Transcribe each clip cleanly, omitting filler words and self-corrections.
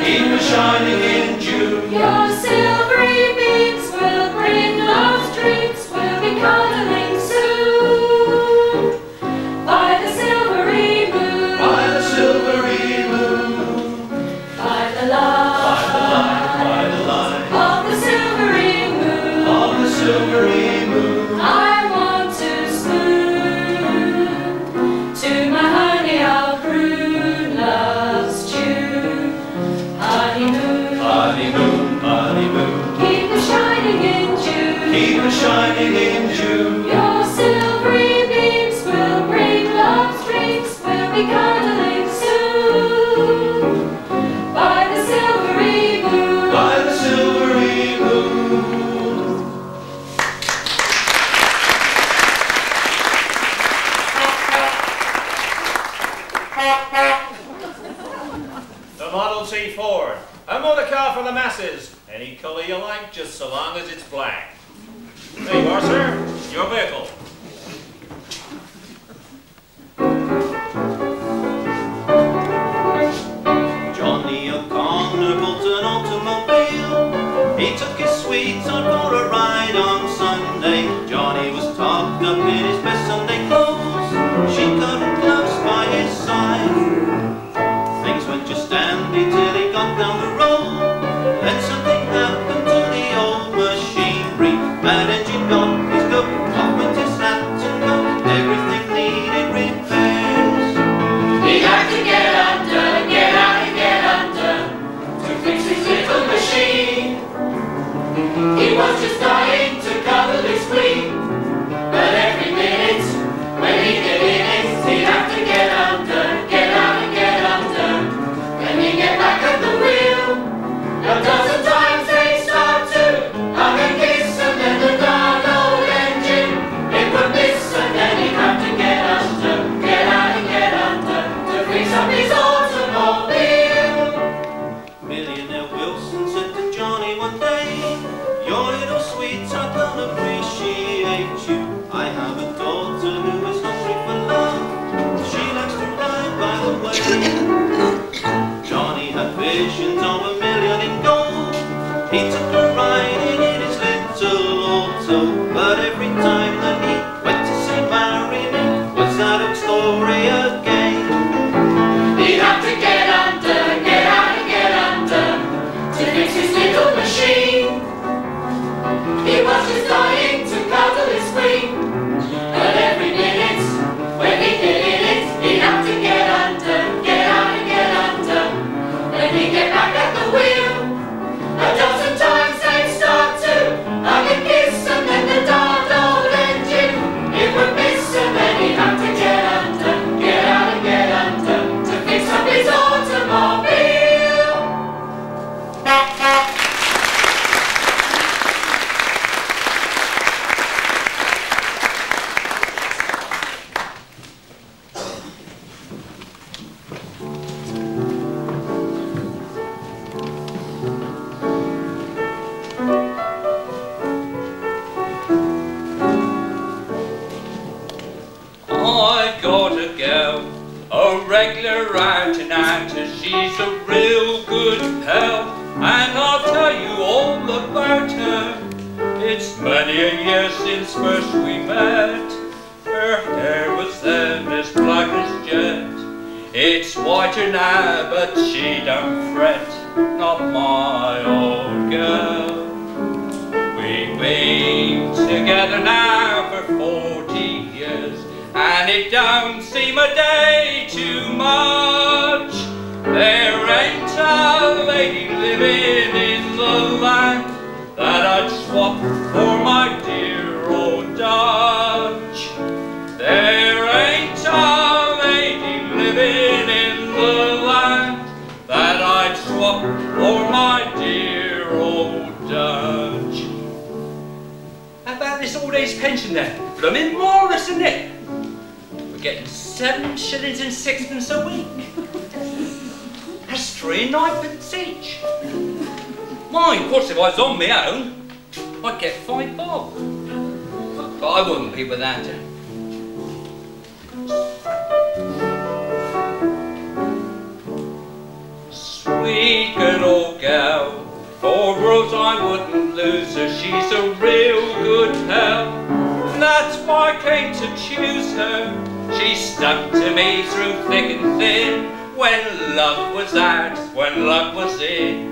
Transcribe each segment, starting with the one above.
keep us shining in June. Your silvery beams will bring love's dreams, we'll be cuddling soon. By the silvery moon, By the silvery moon, by the light, by the light of the silvery moon, of the silvery moon. I want to spoon to my honey I'll croon love's tune. Honeymoon, Honeymoon, honeymoon, keep us shining in June. keep us shining in June. Your silvery beams will bring love's dreams, we'll be cuddling soon. By the silvery moon, By the silvery moon. The Model T Ford, a motor car for the masses. Any colour you like, just so long as it's black. There you are, sir. Your vehicle. Johnny O'Connor built an automobile. He took his sweetheart for a ride on Sunday. Johnny was topped up in his best Sunday clothes. She got her gloves by his side. Things went just dandy till he got down the road. Then something happened to the old machinery. Bad engine got his goat, off went his hat and coat. Everything needed repairs. he had to get under, get out and get under, to fix his little machine. He was just dying to cuddle his queen, but every minute when he get in it, he'd have to get under, get out and get under. Then he'd get back at the wheel. A dozen times they'd start to hug and kiss, and then the darn old engine it would miss, and then he'd have to get under, get out and get under, to fix up his automobile. Millionaire Wilson said to Johnny one day, your little sweetheart don't appreciate you. I have a daughter who is hungry for love. She likes to ride by the way. Johnny had visions of $1 million in gold. He took her riding in his little auto, but every time that he went to say marry me was that old story again. He'd have to get under, get out and get under, to fix his little machine. He was just dying to cuddle his queen, but every minute when he get in it, he'd have to get under, get out and get under. Then he'd get back at the wheel. A dozen times they'd start to hug and kiss, and then the darned old engine it would miss, and then he'd have to get under, get out and get under, to fix up his automobile. I got a girl, a regular out and outer. She's a real good pal, and I'll tell you all about her. It's many a year since first we met. Her hair was then as black as jet. It's whiter now, but she don't fret, not my old girl. We've been together now for 40 years, and it don't seem a day too much. There ain't a lady living in the land that I'd swap for my dear old Dutch. There ain't a lady living in the land that I'd swap for my dear old Dutch. How about this old age pension then? Blooming marvellous, isn't it? We're getting 7 shillings and 6pence a week. That's 3 and 9pence each. Mine, of course, if I was on my own, I'd get 5 bob. But I wouldn't be without her. Sweet sweet good old gal. For worlds I wouldn't lose her, she's a real good pal. That's why I came to choose her. She stuck to me through thick and thin. When love was out, when luck was in.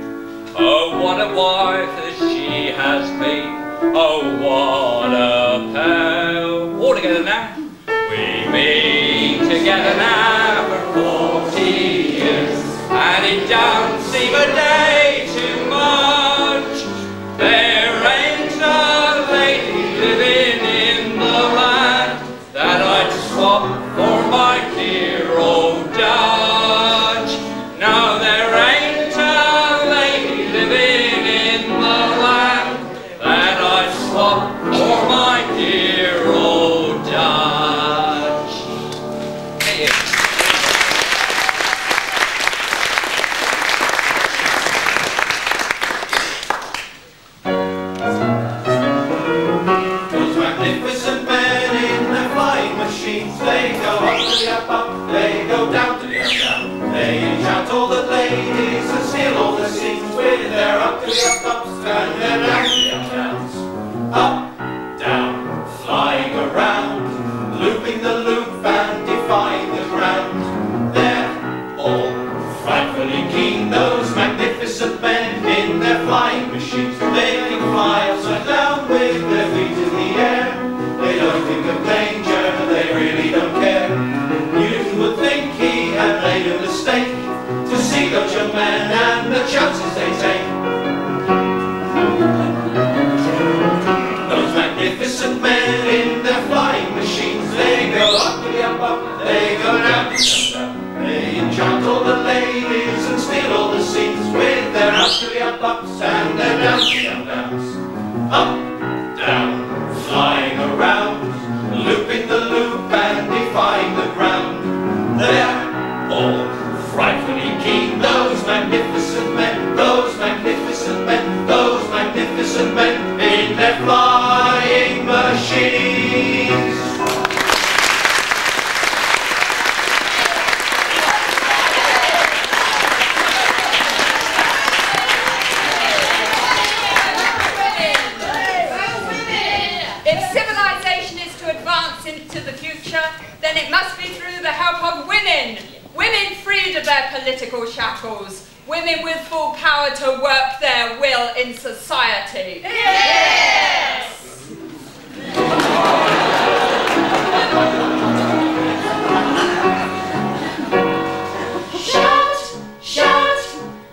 Oh, what a wife that she has been. Oh, what a pal. All together now. We've been together now for 40 years, and it don't seem a day too much. There ain't a lady living in the land that I'd swap for my dear old Dutch. No, there ain't a lady living in the land that I'd swap for my dear old Dutch. Thank you. Those magnificent men in their flying machines, they go up to the up, they go down to the down. They enchant all the ladies and steal all the scenes with their up to the ups and their down to the downs. Up, down, flying around, looping the loop and defying the ground. They're all frightfully keen, those magnificent men in their flying machines. They can fly upside down with their feet in the air. They don't think of danger, they really don't care. Newton would think he had made a mistake to see those young men and the chances they take. Those magnificent men in their flying machines, they go up to the up, they go down to the down. They enchant all the ladies and steal all the scenes with their up to the ups and their down to the downs. Up, down, flying around, looping the loop and defying the ground. They're all frightfully keen, those magnificent men, those magnificent men, those magnificent men in their flying machines. If civilization is to advance into the future, then it must be through the help of women. Women freed of their political shackles. Women with full power to work their will in society. Yes! Shout, shout,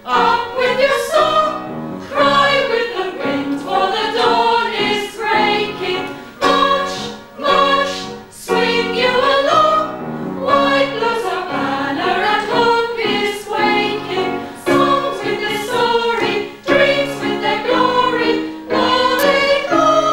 up with your song, cry with the wind, for the dawn is breaking. March, march, swing you along, white blows our banner and hope is waking. Songs with their story, dreams with their glory, rolling on.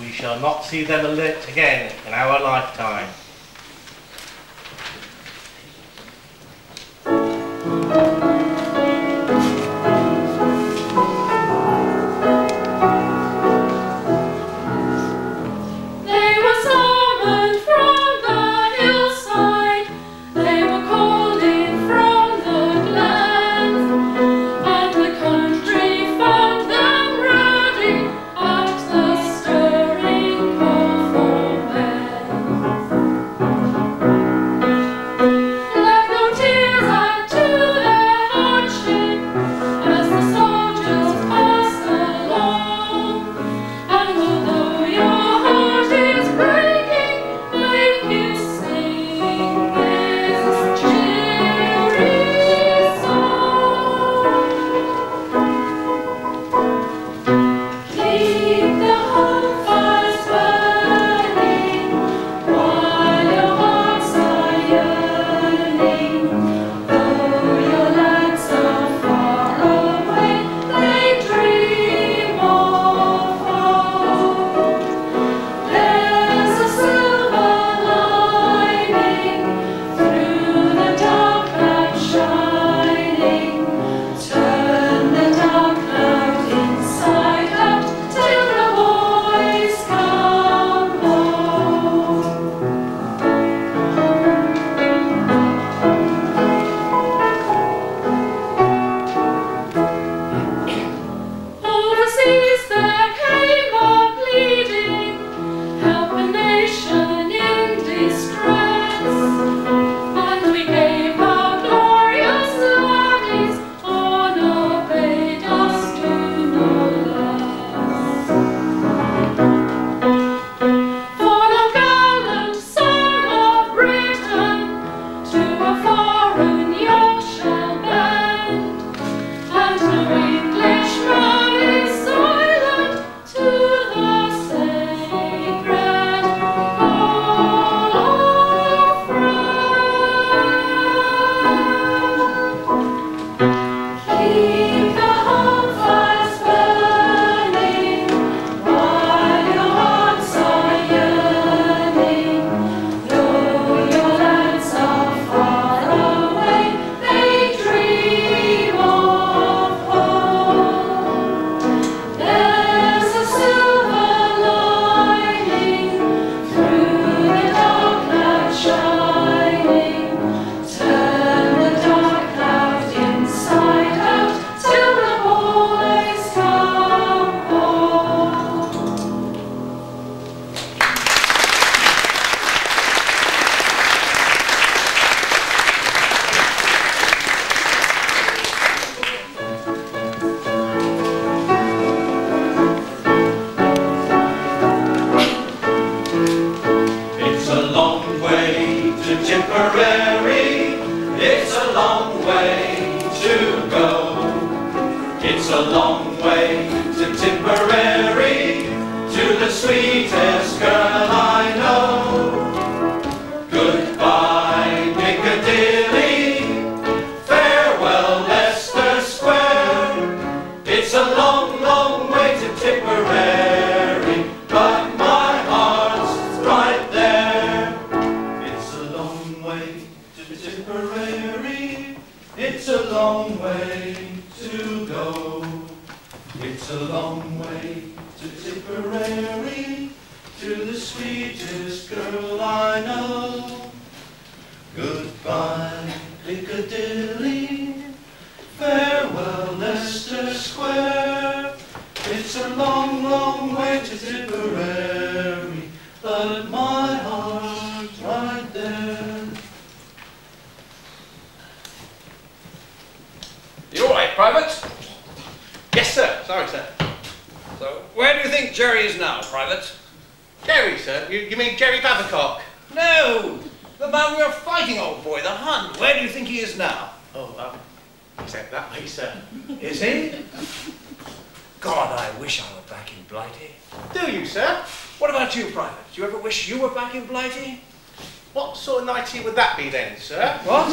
We shall not see them lit again in our lifetime. Would that be then, sir? What?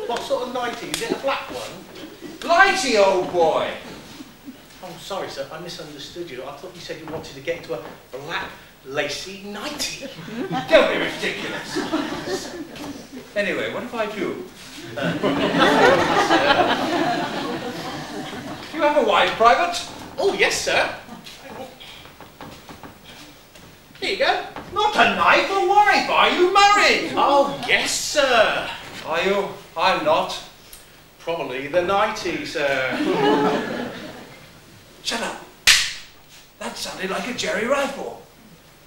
What sort of 90? Is it a black one? Blighty, old boy! Oh, Oh, sorry, sir. I misunderstood you. I thought you said you wanted to get into a black, lacy nightie. Don't be ridiculous. Anyway, what if I do? You have a wife, Private? Oh, yes, sir. Here you go. Not a knife, a wife. Are you married? Oh, yes, sir. Are you? I'm not. Probably the nightie, sir. Shut up. That sounded like a Jerry rifle.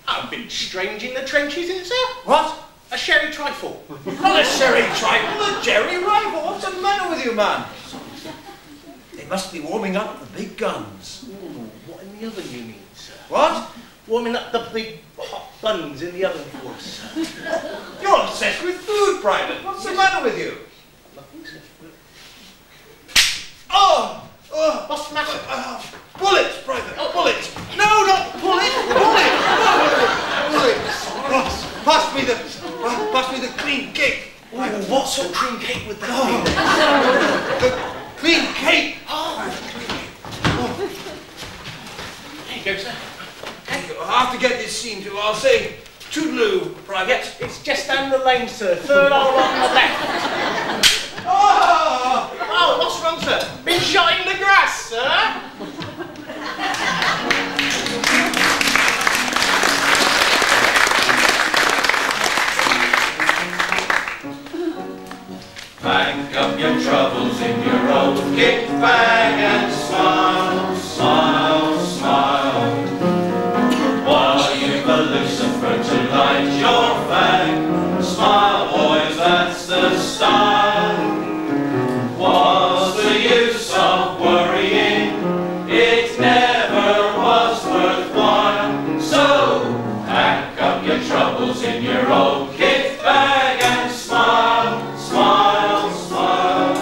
A bit strange in the trenches, isn't it, sir? What? A sherry trifle. Not a Jerry rifle, a Jerry rifle. What's the matter with you, man? They must be warming up the big guns. Ooh, what in the oven you mean, sir? What? Warming up the big hot buns in the oven for us, sir. You're obsessed with food, Private. What's the matter with you? Nothing, sir. Oh! Oh! What's the matter? Bullets, Private! Oh, bullets! No, not bullet! Bullet! Bullets! Pass me the clean cake! Ooh, what sort of cream cake would that The clean cake! be? There you go, sir. I'll have to get this scene to. I'll say toodaloo, Private. Yes, it's just down the lane, sir. Third hole on the left. Oh! Oh, what's wrong, sir? Been shot in the grass, sir. Pack up your troubles in your old kit bag and smile, smile, smile. While you've a Lucifer to light your fag, smile, boys, that's the style. What's the use of worrying? It never was worthwhile. So pack up your troubles in your old kit bag and smile, smile, smile.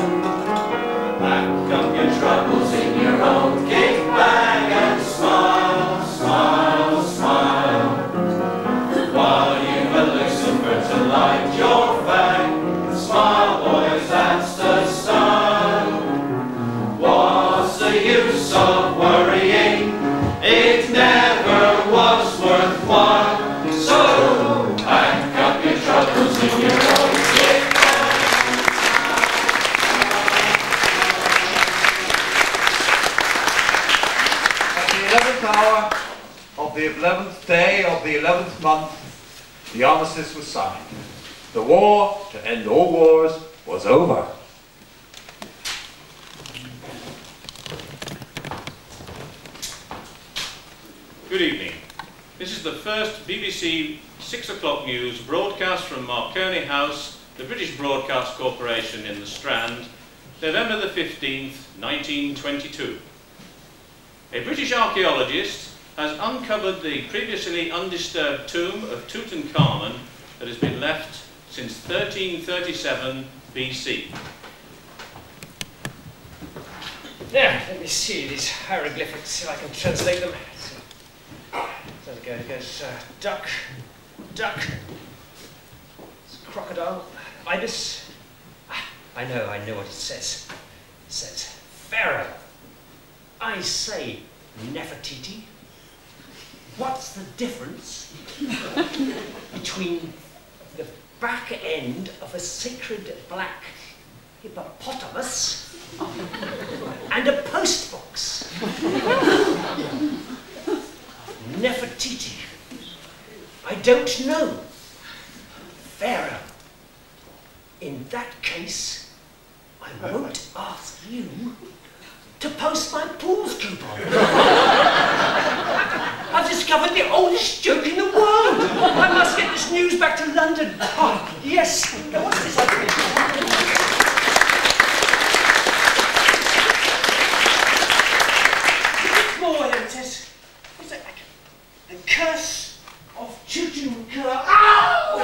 Pack up your troubles in your old kit bag and smile, smile, smile. While you've a Lucifer to light your fag, smile, boys, that's the style. What's the use of worrying? It never was worthwhile. So pack up your troubles in your own kit bag. At the 11th hour of the 11th day of the 11th month, the armistice was signed. The war to end all wars was over. Good evening. This is the first BBC 6 o'clock news broadcast from Marconi House, the British Broadcast Corporation in the Strand, November the 15th, 1922. A British archaeologist has uncovered the previously undisturbed tomb of Tutankhamun that has been left since 1337 BC. Now, let me see these hieroglyphics, see if I can translate them. There we go, it goes duck, duck, it's crocodile, ibis. I know what it says. It says, Pharaoh. I say, Nefertiti. What's the difference between the back end of a sacred black hippopotamus and a postbox? Nefertiti. I don't know. Pharaoh. In that case, I won't ask you to post my pools coupon. I've discovered the oldest joke in the world. I must get this news back to London. Oh, yes. Now, what's this other thing? More, here it says. What's that? The curse of Tutankhamun. Ow!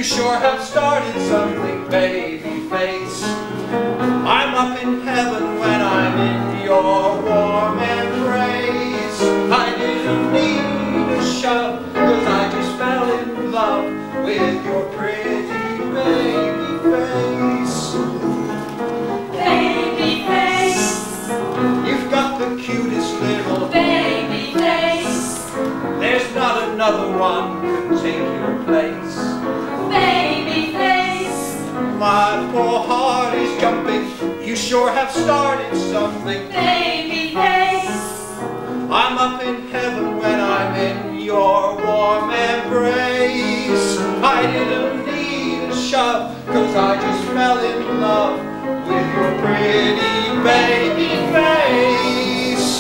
sure have started something, baby face. I'm up in heaven when I'm in your warm embrace. I didn't need a shove, 'cause I just fell in love with your pretty baby face. Baby face. You've got the cutest little Baby face. There's not another one can take your place. Baby face. My poor heart is jumping. You sure have started something. Baby face. I'm up in heaven when I'm in your warm embrace. I didn't need a shove, 'cause I just fell in love with your pretty baby face.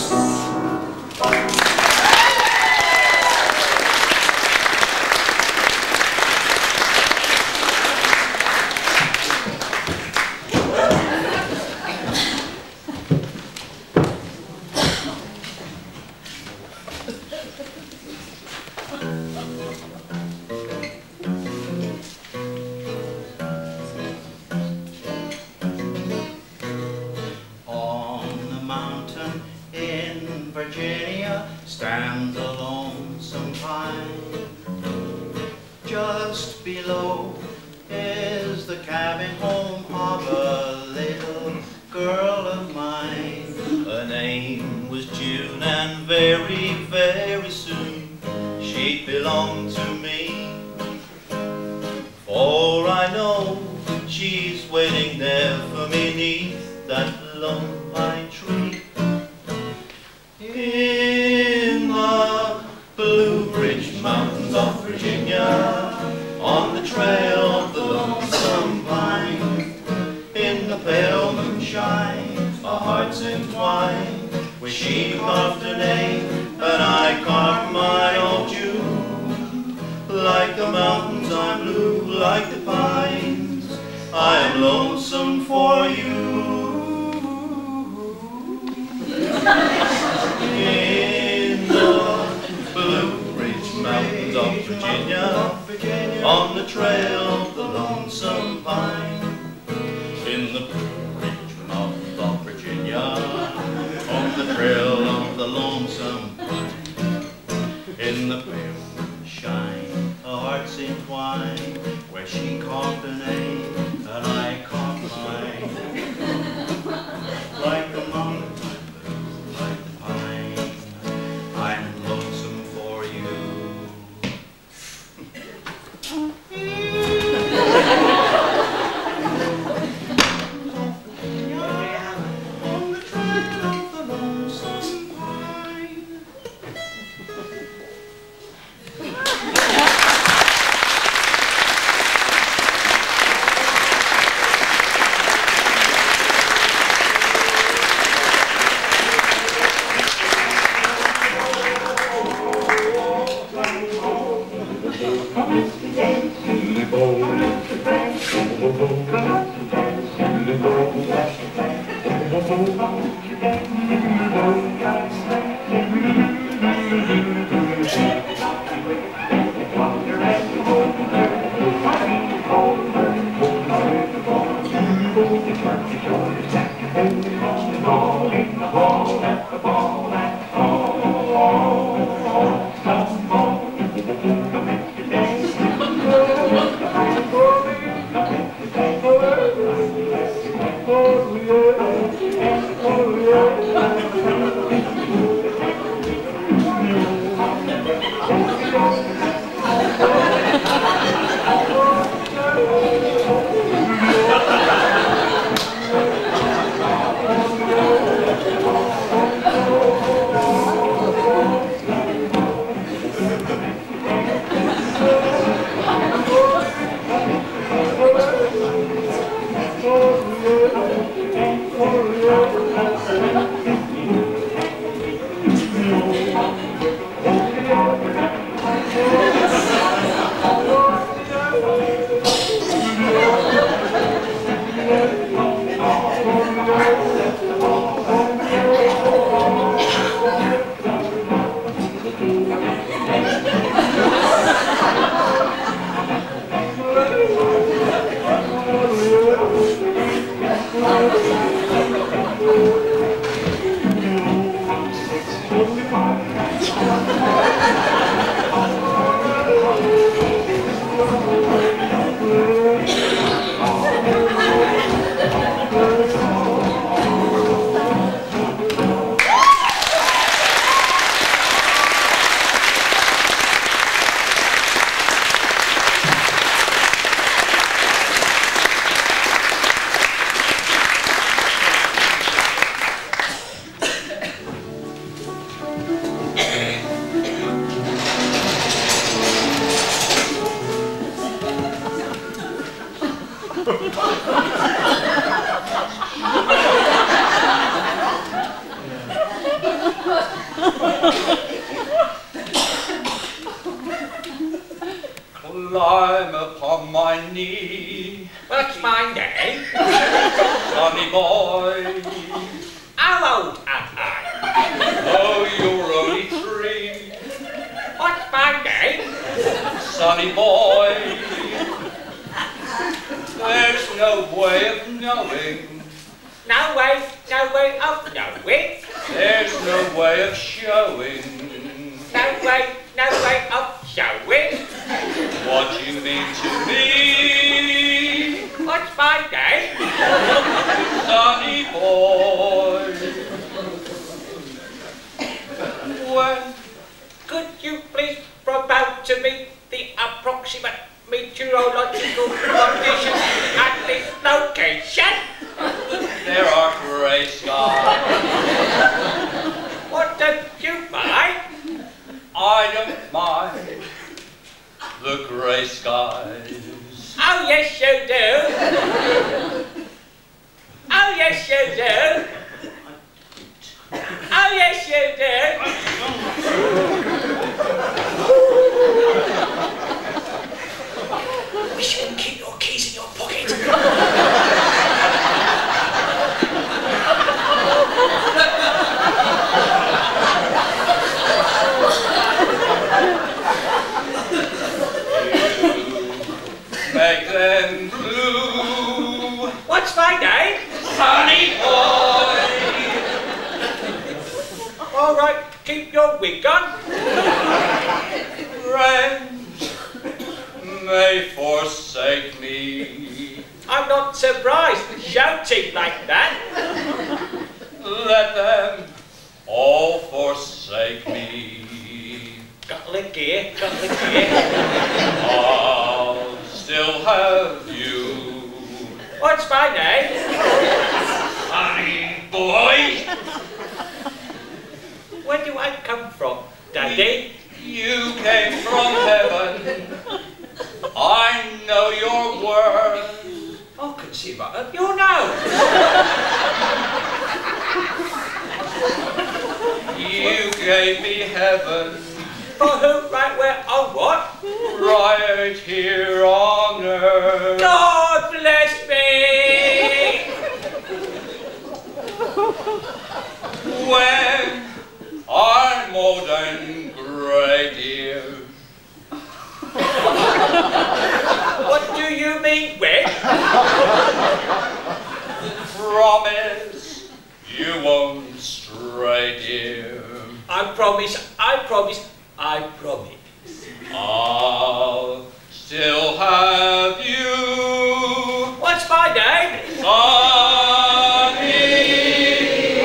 Stands a lonesome pine. Just below is the cabin home of a little girl of mine. Her name was June, and very, very soon she'd belong to me. For I know she's waiting there for me 'neath that lone pine tree. In the Blue Ridge Mountains of Virginia, on the trail of the lonesome pine, in the pale moonshine, our hearts entwined, where she carved her name and I carved my old June. Like the mountains I'm blue, like the pines, I am lonesome for you. In the Blue Ridge Mountains of Virginia, on the trail of the lonesome pine. In the Blue Ridge Mountains of Virginia, on the trail of the lonesome pine. In the pale moonshine, our hearts entwined, where she carved her name and I carved mine. Like the mountain, like the pine, I'm lonesome for you. On the trail of the lonesome pine. Thank you. Climb upon my knee. What's my name? Sonny boy. How old am I? Oh, you're only 3. What's my name? Sonny boy. There's no way of knowing. No way of knowing. There's no way of showing. No way of showing. What you mean to me. What's my name? Sonny boy. When Could you please propound to me the approximate meteorological conditions at this location? there are grey skies, What don't you mind? I don't mind the grey skies. Oh yes you do. Oh yes you do. Oh yes you do. Wish you would keep your keys in your pocket. Make them blue. What's my name? Sonny boy. All right, keep your wig on. Friends may forsake me. I'm not surprised, shouting like that. Let them all forsake me. Got the gear, got the gear. I'll still have you. What's my name? Sonny boy. Where do I come from, Daddy? You came from heaven. I know your worth. I can see right up your nose. You gave me heaven. For who, right where, on what? Right here on earth. God bless me! When I'm old and grey, dear. What do you mean, when? Promise you won't stray, dear. I promise, I promise, I promise. I'll still have you. What's my name? Sonny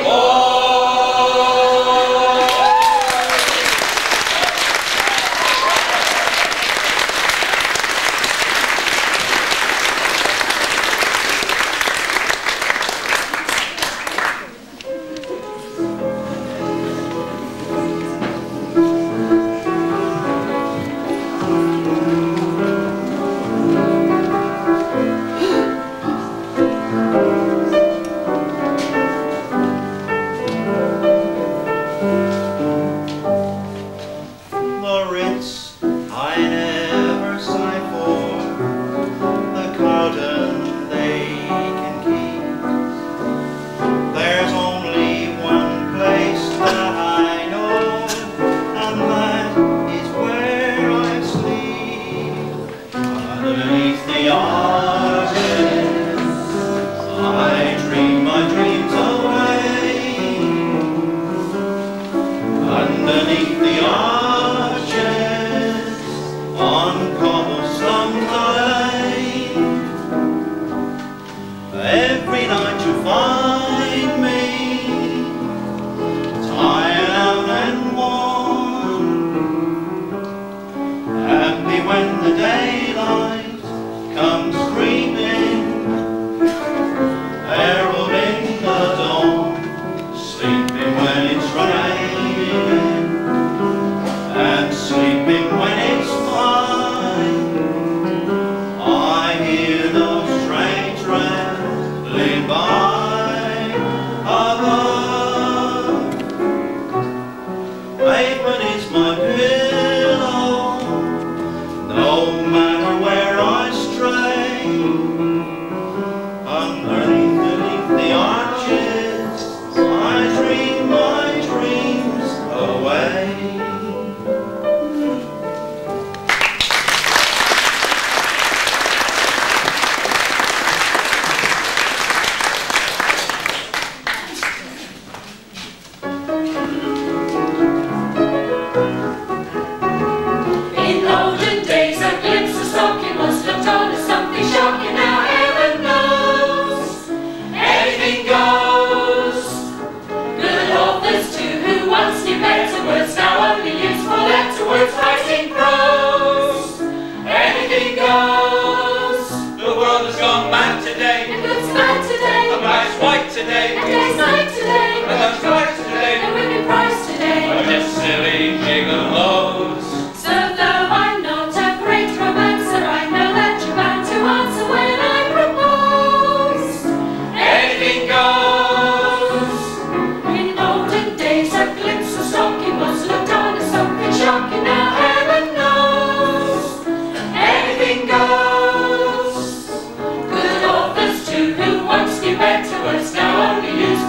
boy. Strange today. And day's night today. And those nights today. And women price today. Are just silly gigolos. So though I'm not a great romancer, I know that you're bound to answer when I propose. Anything goes. In olden days, a glimpse of stocking was looked on as something shocking. Now heaven knows, anything goes. Good authors too, who once knew better words, now only use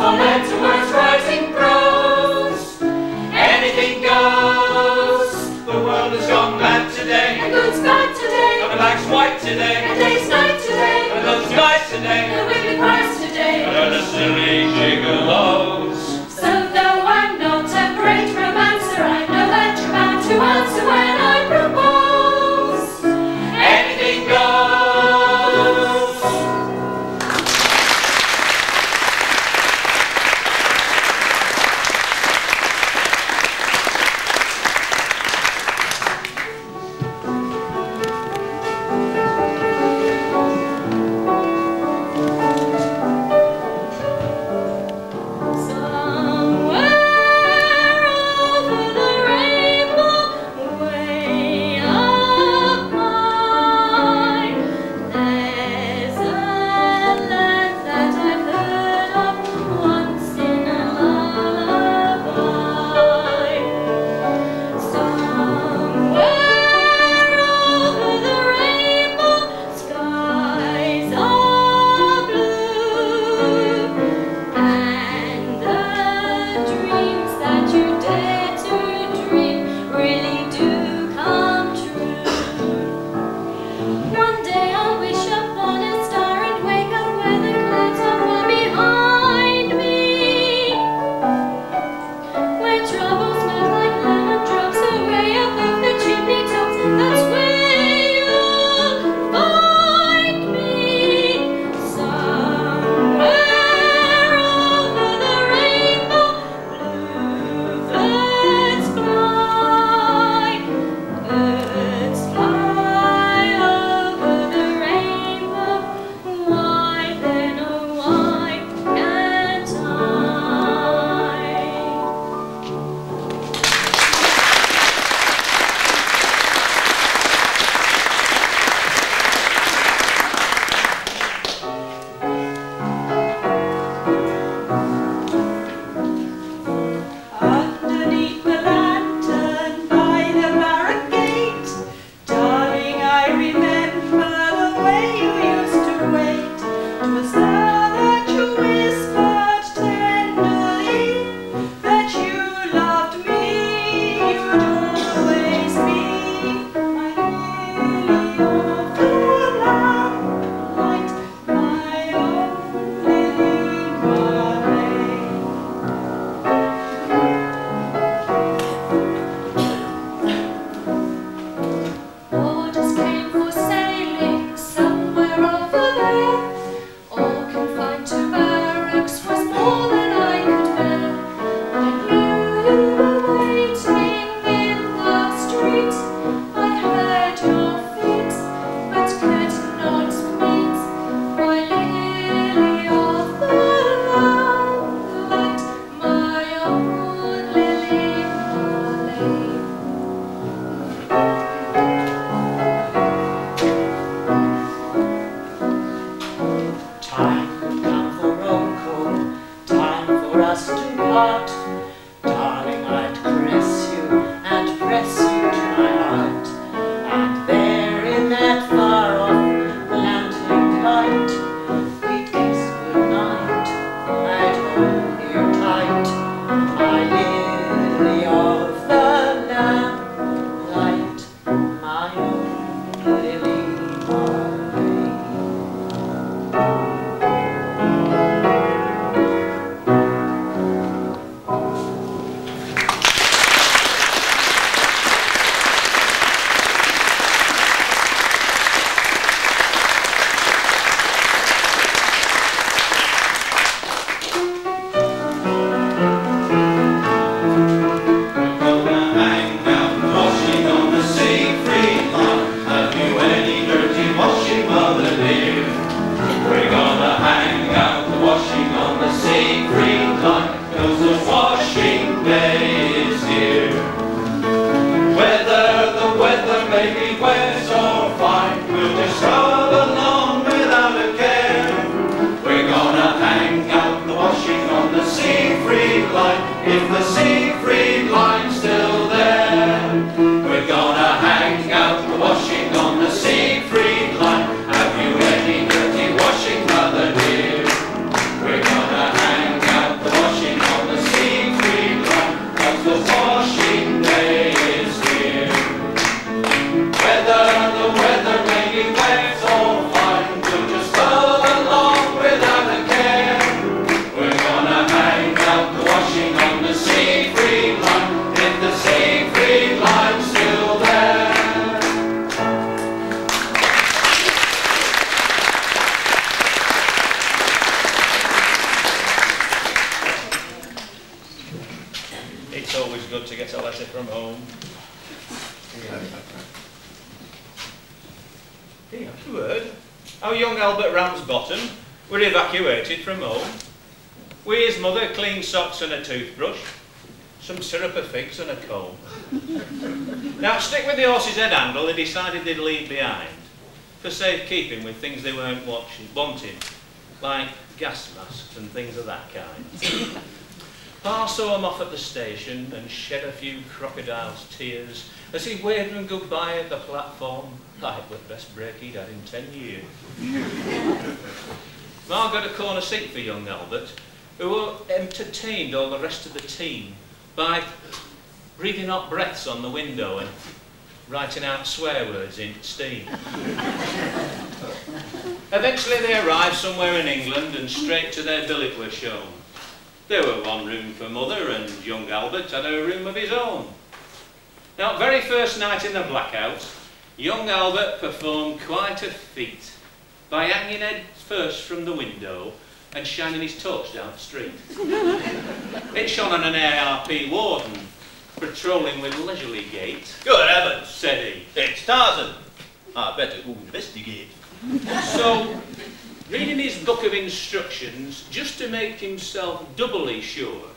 how young Albert Ramsbottom were evacuated from home, with his mother clean socks and a toothbrush, some syrup of figs and a comb. Now, to stick with the horse's head handle, they decided they'd leave behind, for safekeeping with things they weren't wanting, like gas masks and things of that kind. Pa saw him off at the station and shed a few crocodile's tears as he waved them goodbye at the platform, like the best break he'd had in 10 years. Ma got a corner seat for young Albert, who entertained all the rest of the team by breathing hot breaths on the window and writing out swear words in steam. Eventually they arrived somewhere in England and straight to their billet were shown. There were one room for mother and young Albert had a room of his own. Now, very first night in the blackout, young Albert performed quite a feat by hanging head first from the window and shining his torch down the street. It shone on an ARP warden, patrolling with leisurely gait. Good heavens, Said he. it's Tarzan. I better go investigate. So, reading his book of instructions, just to make himself doubly sure,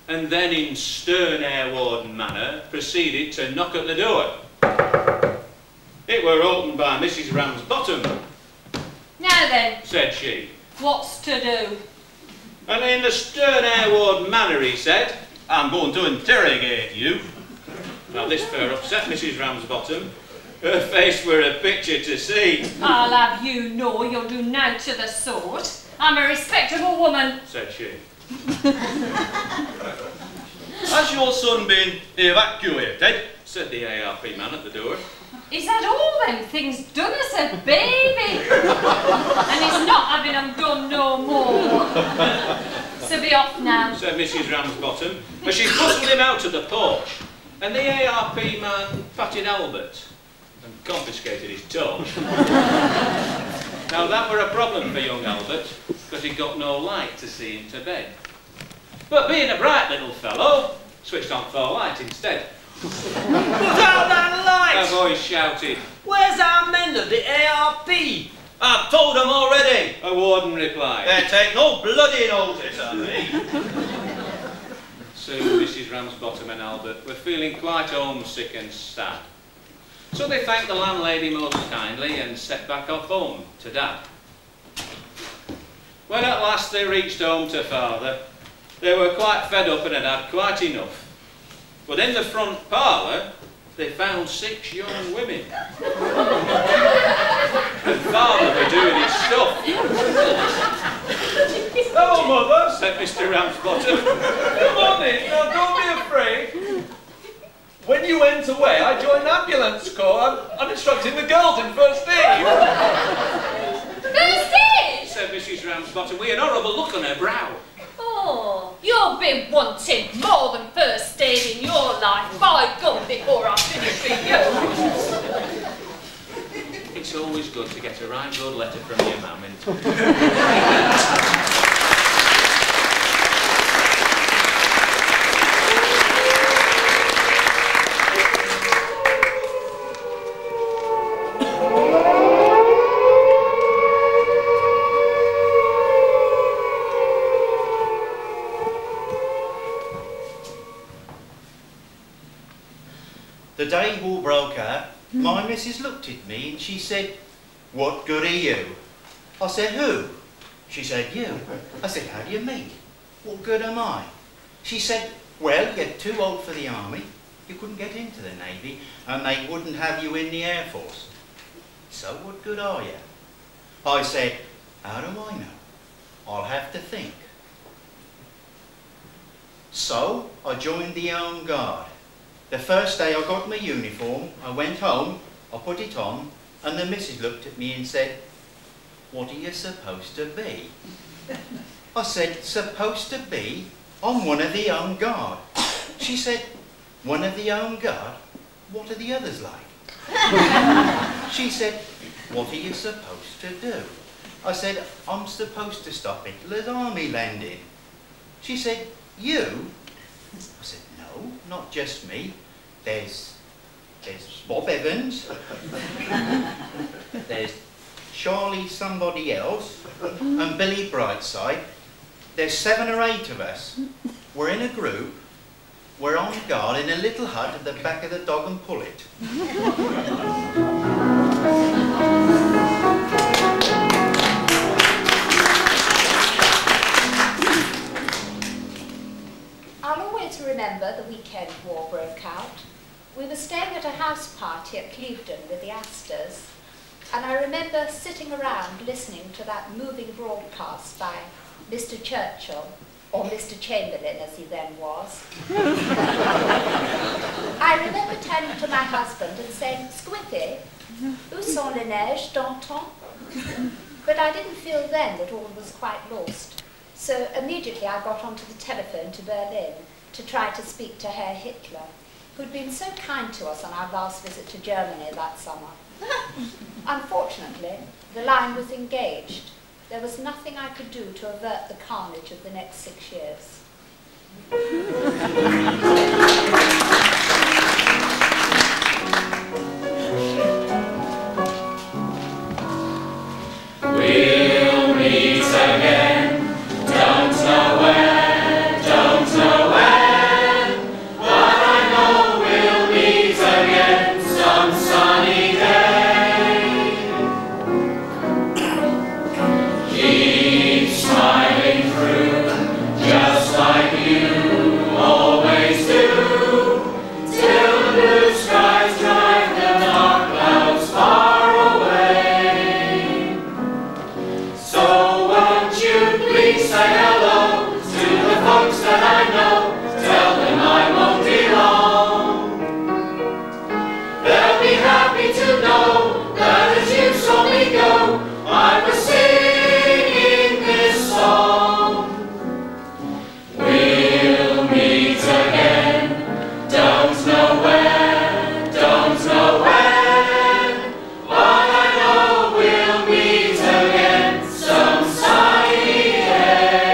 and then in stern air warden manner, proceeded to knock at the door. It were opened by Mrs. Ramsbottom. Now then, Said she. what's to do? And in the stern air warden manner, he said, I'm going to interrogate you. now this fair upset Mrs. Ramsbottom. Her face were a picture to see, I'll have you know you'll do nought of the sort. I'm a respectable woman. said she. Has your son been evacuated? Said the ARP man at the door. He's had all them things done as a baby. And he's not having them done no more. So be off now. Said Mrs. Ramsbottom, as she bustled him out of the porch, and the ARP man patted Albert and confiscated his torch. Now that were a problem for young Albert, because he got no light to see him to bed. But being a bright little fellow, switched on for light instead. Put out that light! A voice shouted. Where's our men of the ARP? I've told them already. A warden replied. They take no bloody notice of me. Soon Mrs. Ramsbottom and Albert were feeling quite homesick and sad. So they thanked the landlady most kindly and set back off home to Dad. When at last they reached home to Father, they were quite fed up and had had quite enough. But in the front parlour, they found 6 young women. And Father were doing his stuff. Hello, Mother. Said Mr. Ramsbottom. Come on in. Now, don't be afraid. When you went away, I joined the ambulance corps. I'm instructing the girls in first aid. First aid? Said Mrs. Ramsbottom with an horrible look on her brow. Oh, you've been wanting more than first aid in your life. By God, before I finish with you. It's always good to get a right good letter from your mum, isn't it? The day war broke out, my missus looked at me and she said, "What good are you?" I said, "Who?" She said, "You." I said, "How do you mean? What good am I?" She said, "Well, you're too old for the army, you couldn't get into the navy, and they wouldn't have you in the air force. So what good are you?" I said, "How do I know? I'll have to think." So I joined the Home Guard. The first day I got my uniform, I went home, I put it on, and the missus looked at me and said, "What are you supposed to be?" I said, "Supposed to be? I'm one of the Home Guard." She said, "One of the Home Guard? What are the others like?" She said, "What are you supposed to do?" I said, "I'm supposed to stop Hitler's army landing." She said, "You?" I said, "No, not just me. There's Bob Evans. There's Charlie somebody else, and Billy Brightside. There's 7 or 8 of us. We're in a group. We're on guard in a little hut at the back of the Dog and Pullet. I'll always remember the weekend war broke out. We were staying at a house party at Clevedon with the Astors, and I remember sitting around listening to that moving broadcast by Mr. Churchill, or Mr. Chamberlain as he then was. I remember turning to my husband and saying, "Squiffy, où sont les neiges d'antan?" But I didn't feel then that all was quite lost. So immediately I got onto the telephone to Berlin to try to speak to Herr Hitler, who'd been so kind to us on our last visit to Germany that summer. Unfortunately, the line was engaged. There was nothing I could do to avert the carnage of the next 6 years. We'll meet again, don't know when, don't know when, but I know we'll meet again some sunny day. Keep smiling through, just like you always do, till the blue skies drive the dark clouds far away. So won't you please say hello to the folks that I know, tell them I won't be long. They'll be happy to know that as you saw me go, I was singing this song. We'll meet again, don't know when, don't know when, but I know we'll meet again some sunny day.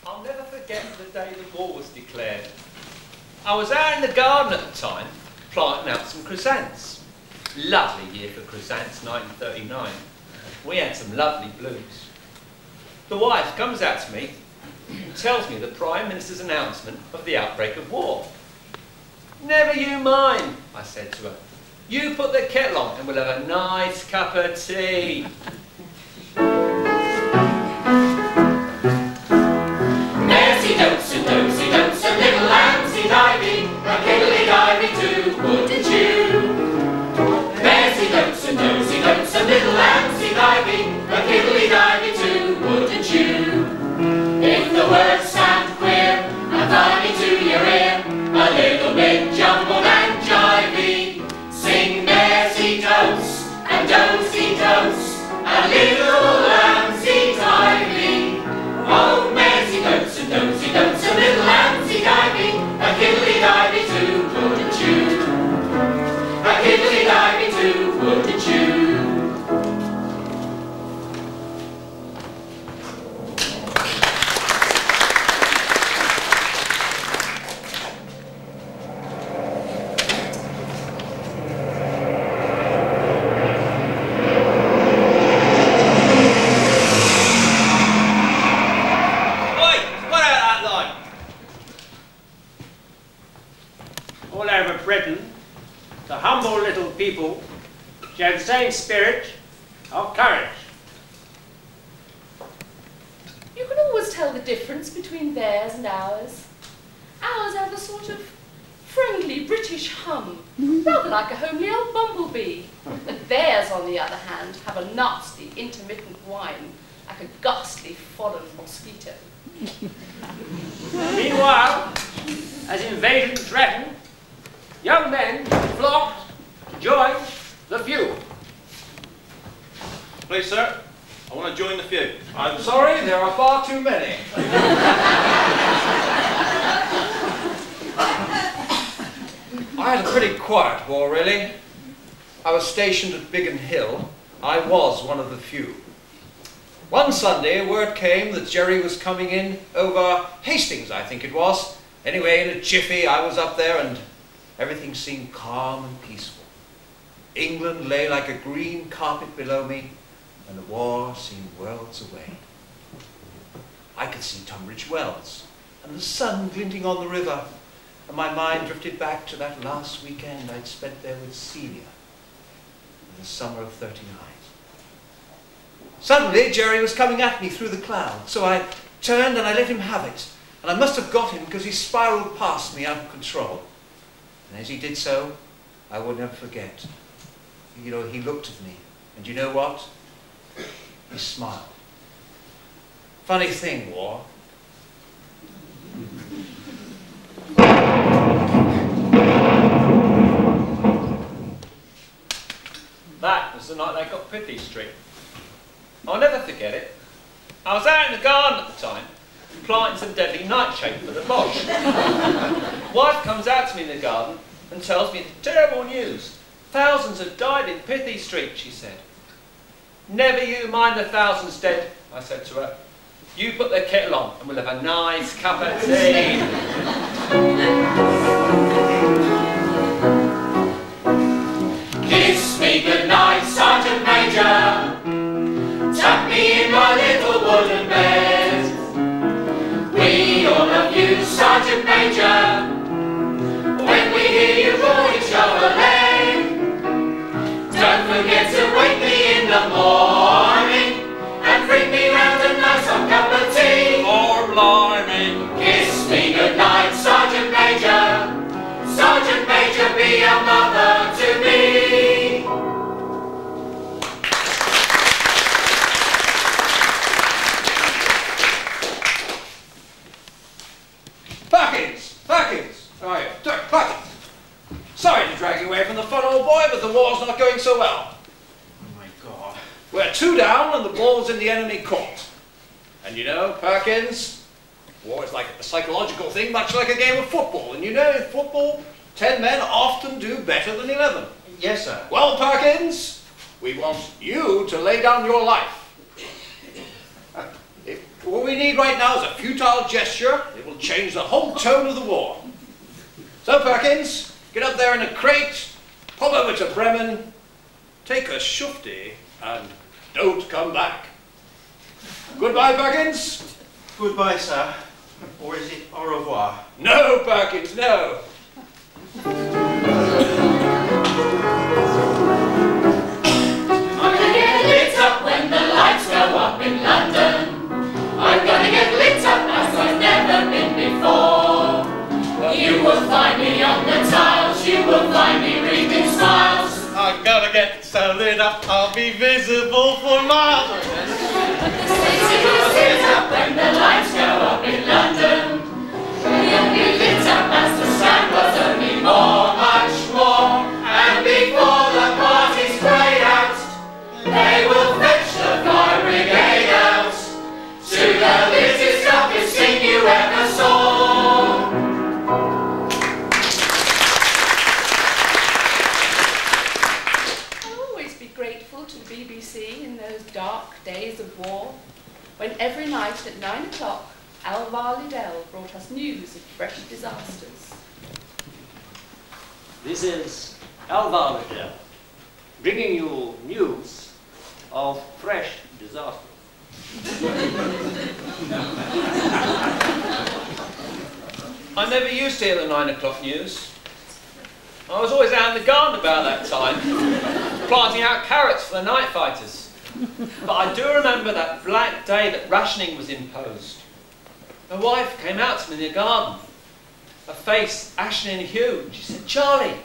I'll never forget the day the war was declared. I was out in the garden at the time, planting out some chrysanthemums. Lovely year for chrysanthemums, 1939. We had some lovely blooms. The wife comes out to me and tells me the Prime Minister's announcement of the outbreak of war. "Never you mind," I said to her. "You put the kettle on and we'll have a nice cup of tea." Maresy dotes and dozy dotes and little lambsy divey, a kiddly divey too, wouldn't you? Maresy dotes and dozy dotes and little lambsy divey, a kiddly divey too, wouldn't you? If the words sound queer and funny to your ear, a little bit jumbled and jivey, sing Maresy dotes and dozy dotes, a little lambsy divey. Oh, Maresy dotes and dozy dotes, a little lambsy divey, a kiddly divey too, wouldn't you? A kiddly divey too, wouldn't you? Oi, what out that line? All over Britain, the humble little people show the same spirit of courage. You can always tell the difference between theirs and ours. Ours have a sort of friendly British hum, rather like a homely old bumblebee. But theirs, on the other hand, have a nasty, intermittent whine, like a ghastly foreign mosquito. Meanwhile, as invasion threatened, young men flocked to join the few. Please, sir, I want to join the few. I'm sorry, there are far too many. I had a pretty quiet war, really. I was stationed at Biggin Hill. I was one of the few. One Sunday, word came that Jerry was coming in over Hastings, I think it was. Anyway, in a jiffy, I was up there and everything seemed calm and peaceful. England lay like a green carpet below me, and the war seemed worlds away. I could see Tunbridge Wells, and the sun glinting on the river, and my mind drifted back to that last weekend I'd spent there with Celia in the summer of '39. Suddenly, Jerry was coming at me through the clouds, so I turned and I let him have it, and I must have got him because he spiraled past me out of control. And as he did so, I will never forget. You know, he looked at me, and you know what? He smiled. Funny thing, war. That was the night I got Pithy Street. I'll never forget it. I was out in the garden at the time, planting some deadly nightshade for the Bosch. Wife comes out to me in the garden and tells me the terrible news. Thousands have died in Pithy Street, she said. Never you mind the thousands dead, I said to her. You put the kettle on and we'll have a nice cup of tea. Kiss me goodnight, Sergeant Major. Tuck me in my little wooden bed. We all love you, Sergeant Major. When we hear you roaring Chevrolet, don't forget to wake me in the morning and bring me round a nice hot cup of tea. Oh, blimey. Kiss me goodnight, Sergeant Major. Sergeant Major, be a mother to me. Perkins! How are you? Perkins! Sorry to drag you away from the fun, old boy, but the war's not going so well. Oh my God. We're 2 down and the ball's in the enemy court. And you know, Perkins, war is like a psychological thing, much like a game of football. And you know, in football, 10 men often do better than 11. Yes, sir. Well, Perkins, we want you to lay down your life. What we need right now is a futile gesture. It will change the whole tone of the war. So, Perkins, get up there in a crate, pop over to Bremen, take a shufti, and don't come back. Goodbye, Perkins. Goodbye, sir. Or is it au revoir? No, Perkins, no. I'm gonna get lit up when the lights go up in London. I'm gonna get lit up as I've never been before. You will find me on the tiles, you will find me reading smiles. I'm gonna get so lit up I'll be visible for miles. City will lit up when the lights go up in London. You'll be lit up as the Strand was only more, much more. And before the parties break out, they will fetch the fire brigade out to the littest darkest thing you ever saw. I'll always be grateful to the BBC in those dark days of war, when every night at 9 o'clock, Alvar Liddell brought us news of fresh disasters. This is Alvar Liddell, bringing you news of fresh disasters. I never used to hear the 9 o'clock news. I was always out in the garden about that time, planting out carrots for the night fighters. But I do remember that black day that rationing was imposed. My wife came out to me in the garden, her face ashen in hue, and she said, "Charlie,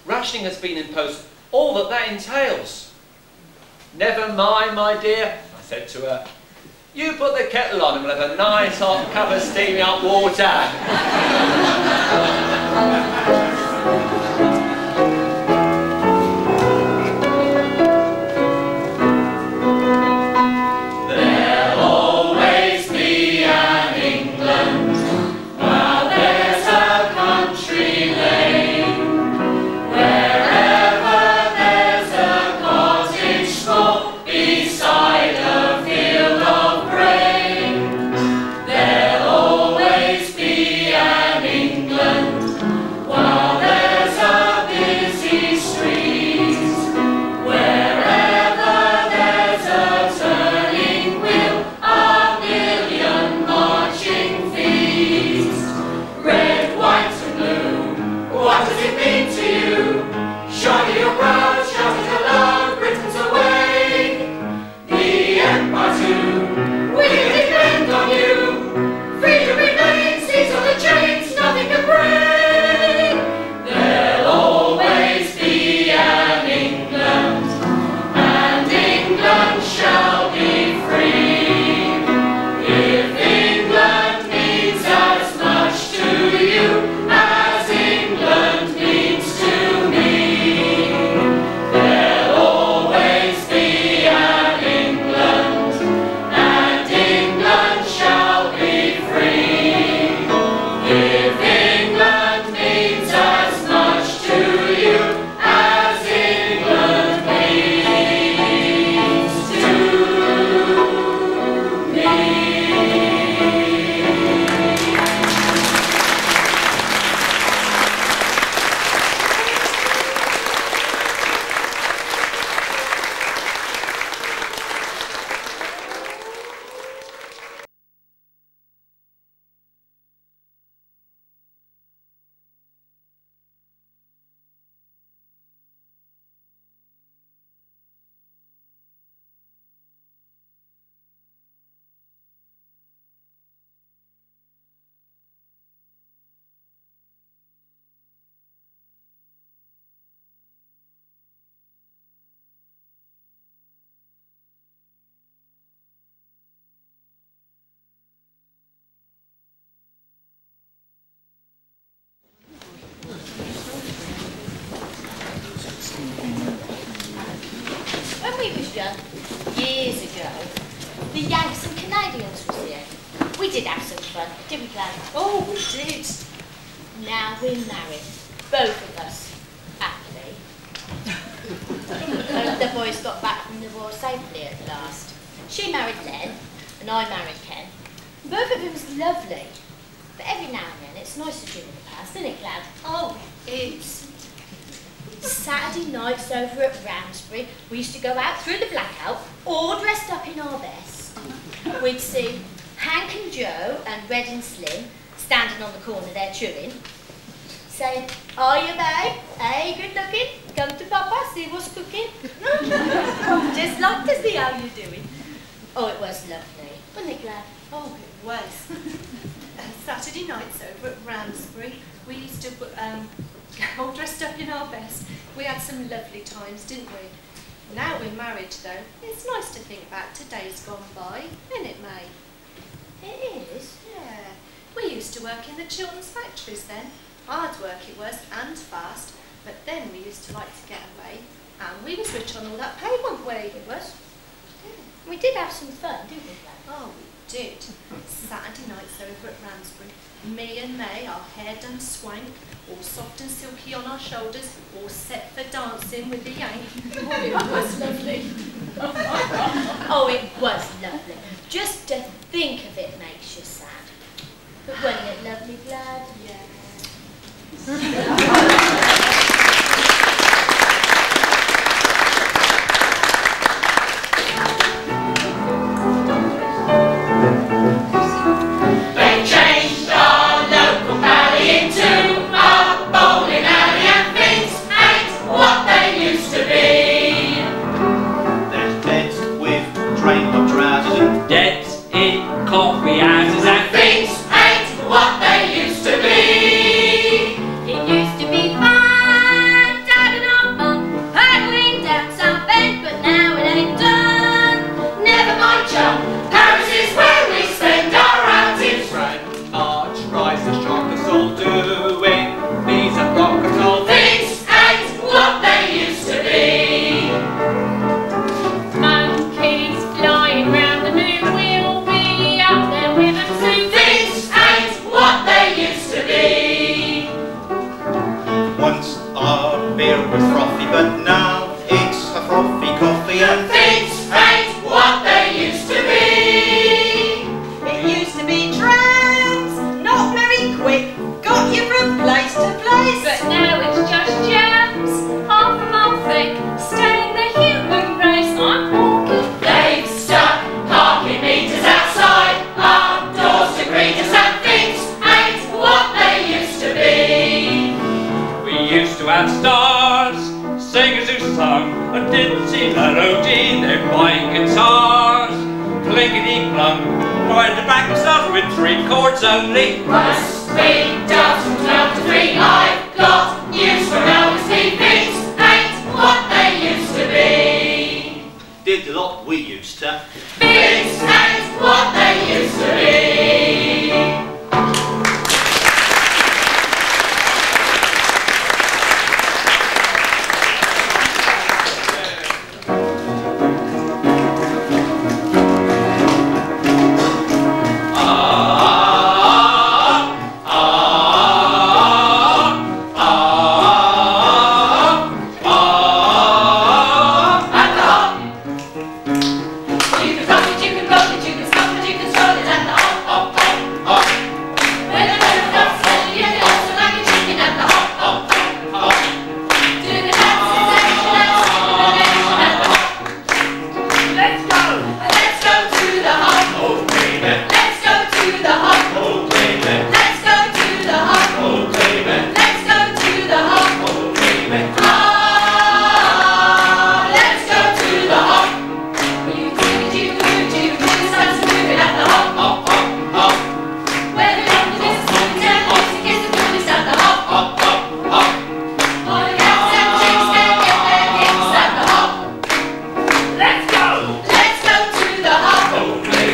rationing has been imposed, all that entails." "Never mind, my dear," I said to her. "You put the kettle on and we'll have a nice hot cup of steaming hot water." There'll always be an England while there's a country lane. Wherever there's a cottage school beside a field of the Yanks and Canadians was here. We did have some fun, didn't we, Gladys? Oh, we did. Now we're married, both of us, happily. The boys got back from the war safely at last. She married Len, and I married Ken. Both of them was lovely. But every now and then it's nice to dream of the past, isn't it, Glad? Oh, it is. Saturday nights over at Ramsbury, we used to go out through the blackout, all dressed up in our best. We'd see Hank and Joe and Red and Slim standing on the corner there chewing, saying, "Are you, babe? Hey, good looking? Come to Papa, see what's cooking." Just like to see how you're doing. Oh, it was lovely, wasn't it, Glad? Oh, it was. Saturday nights over at Ramsbury, we used to all dressed up in our best. We had some lovely times, didn't we? Now we're married, though, it's nice to think back to days gone by, isn't it, May? It is. Yeah. We used to work in the children's factories then. Hard work it was, and fast, but then we used to like to get away, and we was rich on all that pay, weren't we? It was. Yeah. We did have some fun, didn't we, Glad? Oh, we did. Saturday nights over at Ramsbury, me and May, our hair done swank, all soft and silky on our shoulders, all set for dancing with the Yank. Oh, it was lovely. Oh, it was lovely. Just to think of it makes you sad. But wasn't it lovely, Glad? Yeah. Debts in coffee houses and Things ain't what they used to be. It used to be fun, Dad and our mum, paddling down South Bend, but now it ain't done. Never mind, chum, Paris is where we spend our outings. Arch rise the sharpest all doing. These are rock and roll. Things ain't what they used to be. Monkeys flying round the moon, we'll be out there with them soon. Things ain't what they used to be. Once our beer was frothy, but now it's a frothy coffee and Things ain't what they used to be. It used to be trams, not very quick, got you from place to place. But now it's just jams, half a mile thick, staying the human race. I'm walking. They've stuck parking meters outside our doors to greet us, and things ain't what they used to be. We used to have stars, singers who sung a ditzy melody, they're buying guitars, clinkety-clunk, find the back of stars with 3 chords only. Must be dozen 12 to 3. I've got news from Elvis P. Things ain't what they used to be. Did the lot we used to. Things ain't what they used to be.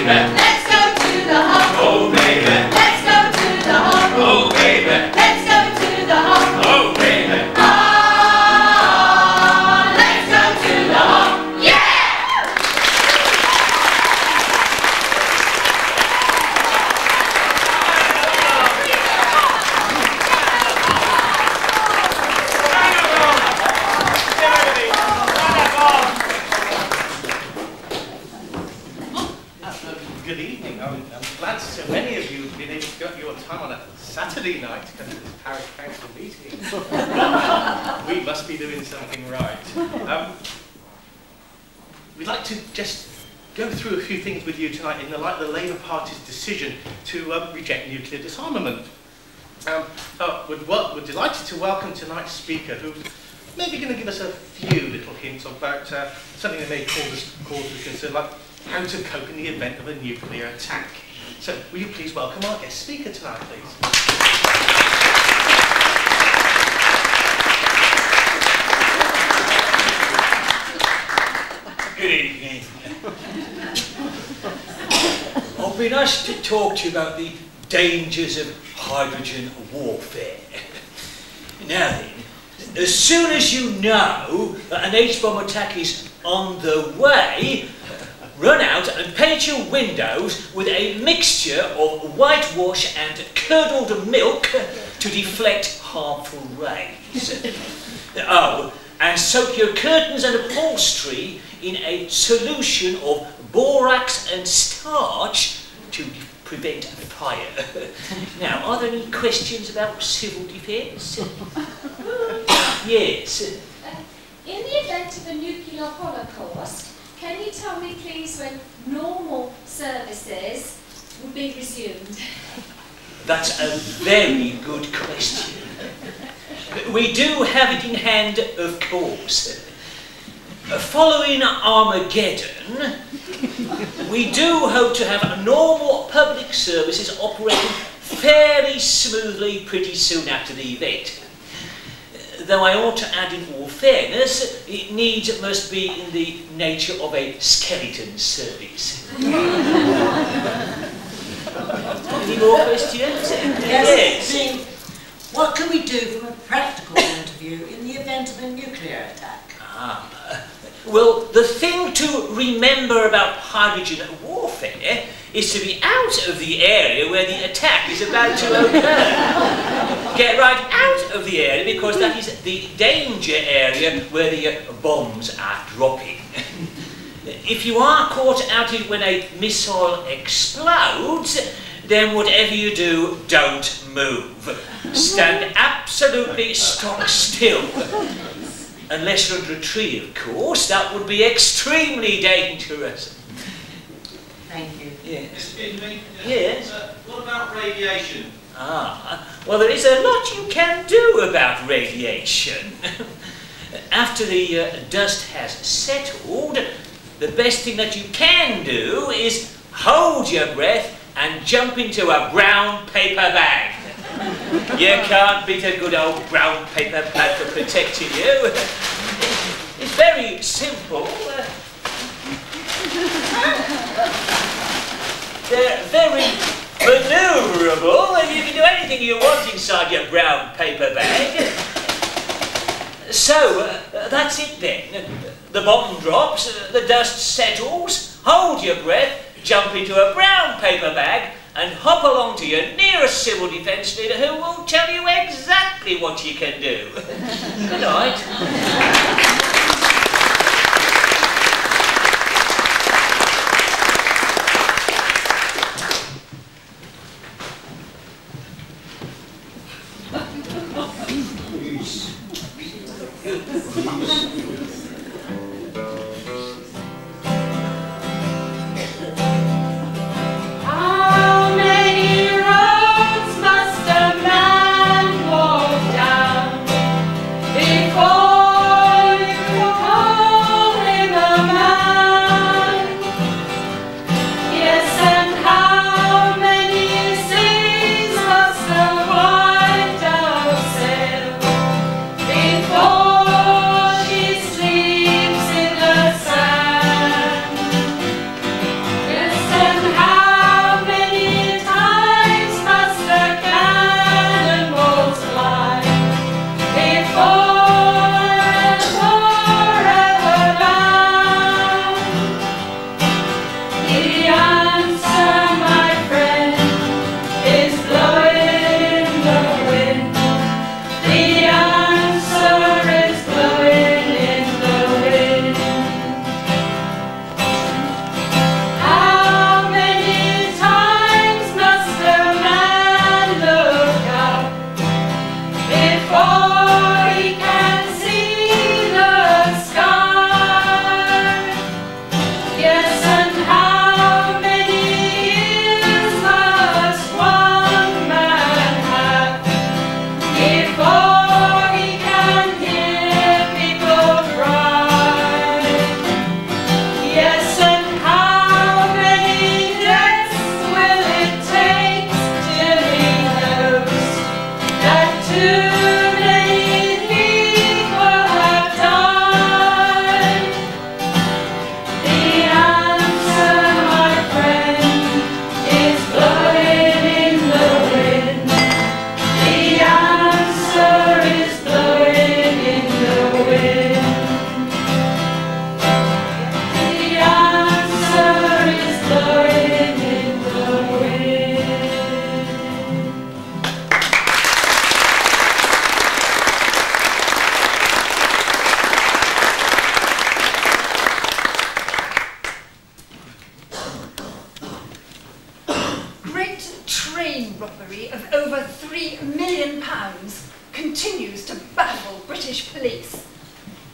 Let's go to Good evening. I'm glad so many of you have been able to get your time on a Saturday night to come to this parish council meeting. We must be doing something right. We'd like to just go through a few things with you tonight in the light of the Labour Party's decision to reject nuclear disarmament. We're delighted to welcome tonight's speaker, who's maybe going to give us a few little hints about something that may cause us concern, like how to cope in the event of a nuclear attack. So, will you please welcome our guest speaker tonight, please? Good evening. I've been asked to talk to you about the dangers of hydrogen warfare. Now then, as soon as you know that an H-bomb attack is on the way, run out and paint your windows with a mixture of whitewash and curdled milk to deflect harmful rays. Oh, and soak your curtains and upholstery in a solution of borax and starch to prevent fire. Now, are there any questions about civil defence? Yes. In the event of a nuclear holocaust, can you tell me please when normal services will be resumed? That's a very good question. We do have it in hand, of course. Following Armageddon, we do hope to have normal public services operating fairly smoothly pretty soon after the event. Though I ought to add in all fairness, it needs must be in the nature of a skeleton service. Any more questions? Yes. What can we do from a practical point of view in the event of a nuclear attack? Well, the thing to remember about hydrogen warfare is to be out of the area where the attack is about to occur. Get right out of the area because that is the danger area where the bombs are dropping. If you are caught out when a missile explodes, then whatever you do, don't move. Stand absolutely stock still. Unless you're under a tree, of course, that would be extremely dangerous. Thank you. Yes. Excuse me? Yes? What about radiation? Well, there is a lot you can do about radiation. After the dust has settled, the best thing that you can do is hold your breath and jump into a brown paper bag. You can't beat a good old brown paper bag for protecting you. It's very simple. They're very maneuverable, and you can do anything you want inside your brown paper bag. So, that's it then. The bomb drops, the dust settles, hold your breath, jump into a brown paper bag, and hop along to your nearest civil defence leader who will tell you exactly what you can do. Good night. Before train robbery of over £3 million continues to baffle British police.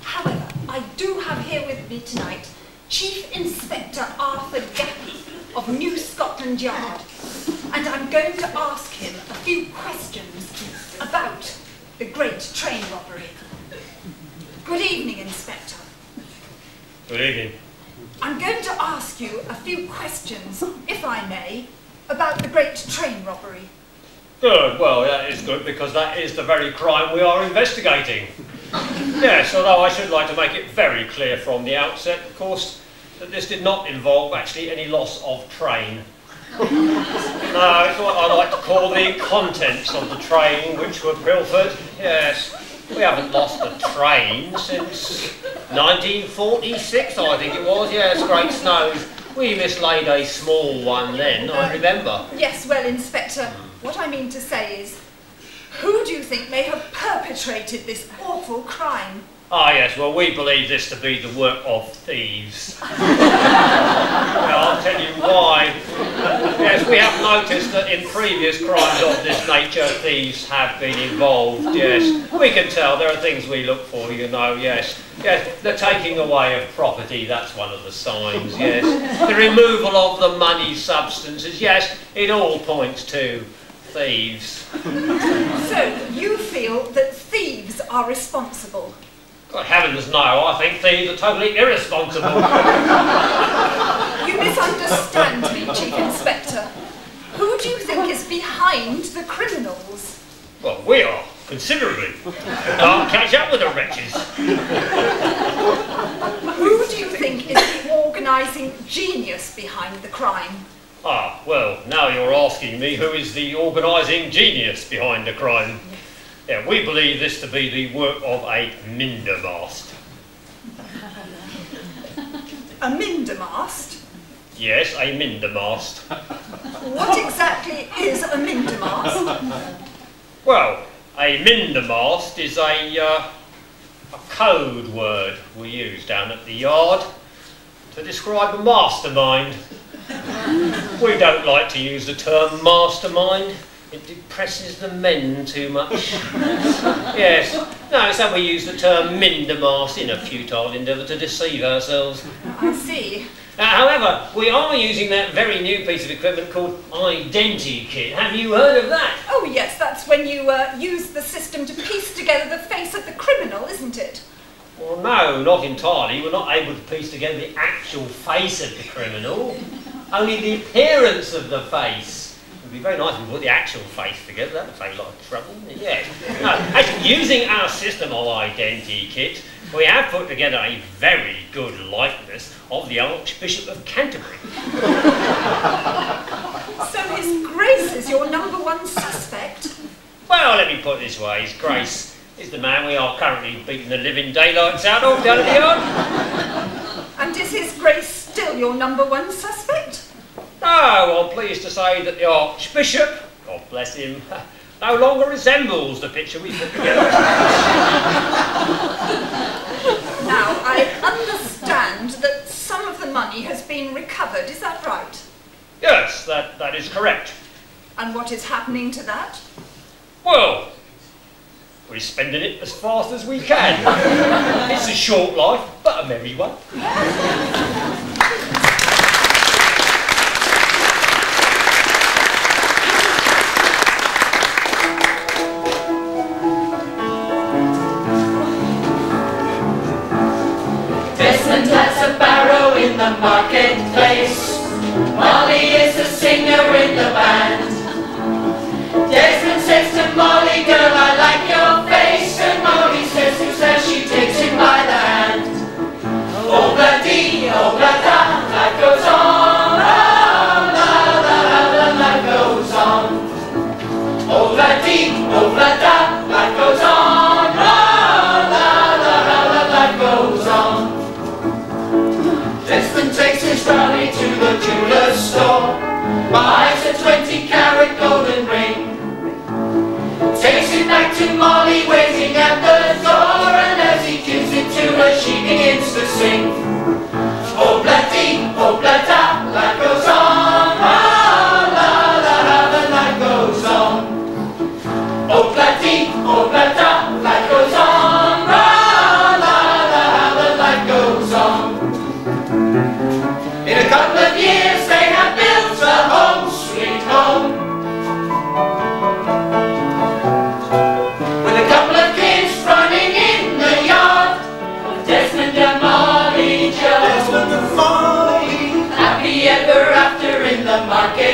However, I do have here with me tonight Chief Inspector Arthur Gappy of New Scotland Yard, and I'm going to ask him a few questions about the great train robbery. Good evening, Inspector. Good evening. I'm going to ask you a few questions, if I may, about the great train robbery. Good, well that is good because that is the very crime we are investigating. Yes, although I should like to make it very clear from the outset, of course, that this did not involve actually any loss of train. No, it's what I like to call the contents of the train which were pilfered. Yes, we haven't lost a train since 1946, I think it was. Yes, great snows. We mislaid a small one then, I remember. Yes, well, Inspector, what I mean to say is, who do you think may have perpetrated this awful crime? Ah, yes, well, we believe this to be the work of thieves. Well, I'll tell you why. Yes, we have noticed that in previous crimes of this nature, thieves have been involved, yes. We can tell, there are things we look for, you know, yes. Yes, the taking away of property, that's one of the signs, yes. The removal of the money substances, yes, it all points to thieves. So, you feel that thieves are responsible? God heavens no, I think thieves are totally irresponsible. You misunderstand me, Chief Inspector. Who do you think is behind the criminals? Well, we are, considerably. Can't catch up with the wretches. Who do you think is the organising genius behind the crime? Ah, well, now you're asking me who is the organising genius behind the crime. Yeah, we believe this to be the work of a mindermast. A mindermast? Yes, a mindermast. What exactly is a mindermast? Well, a mindermast is a code word we use down at the yard to describe a mastermind. We don't like to use the term mastermind. It depresses the men too much. Yes. No, so we use the term mindermast in a futile endeavour to deceive ourselves. I see. However, we are using that very new piece of equipment called Identikit. Have you heard of that? Oh yes, that's when you use the system to piece together the face of the criminal, isn't it? Well, no, not entirely. We're not able to piece together the actual face of the criminal, only the appearance of the face. It would be very nice if we put the actual face together. That would save a lot of trouble, wouldn't it? Yes. No, actually, using our system of Identikit, we have put together a very good likeness of the Archbishop of Canterbury. So His Grace is your #1 suspect? Well, let me put it this way. His Grace is the man we are currently beating the living daylights out of down at the yard. And is His Grace still your #1 suspect? No, I'm pleased to say that the Archbishop, God bless him, no longer resembles the picture we put together. Now, I understand that some of the money has been recovered, is that right? Yes, that is correct. And what is happening to that? Well, we're spending it as fast as we can. It's a short life, but a merry one. Desmond has a barrow in the marketplace. Molly is a singer in the band. Desmond says to Molly, girl, I like your face. And Molly says, who says? She takes him by the hand. Oh, bloody, oh, blada, life goes on. La, la, la, la, life goes on. Oh, bloody, oh, blada, life goes on. La, la, la, la, life goes on. Desmond takes his trolley to the jeweller's store, buys a 20 carat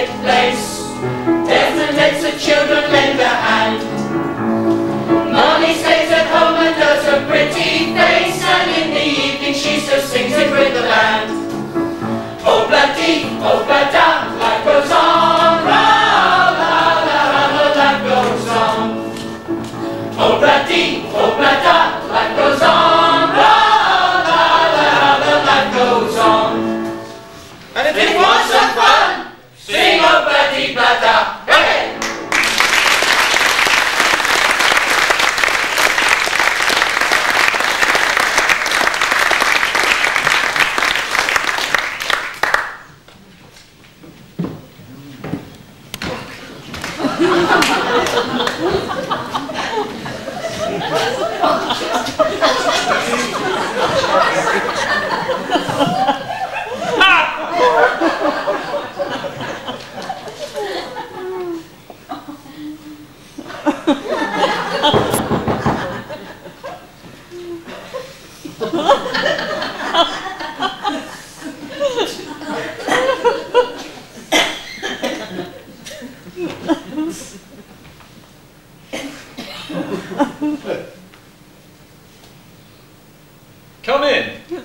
take place. Desmond takes the children, lend a hand. Molly stays at home and does her pretty face, and in the evening she still sings it with the band. Oh bloody, life goes on, la la la la, life goes on. Oh bloody, life goes on, la la la la, life goes on. And if you want some fun, sing oh bloody bladder, hey! Come in. We're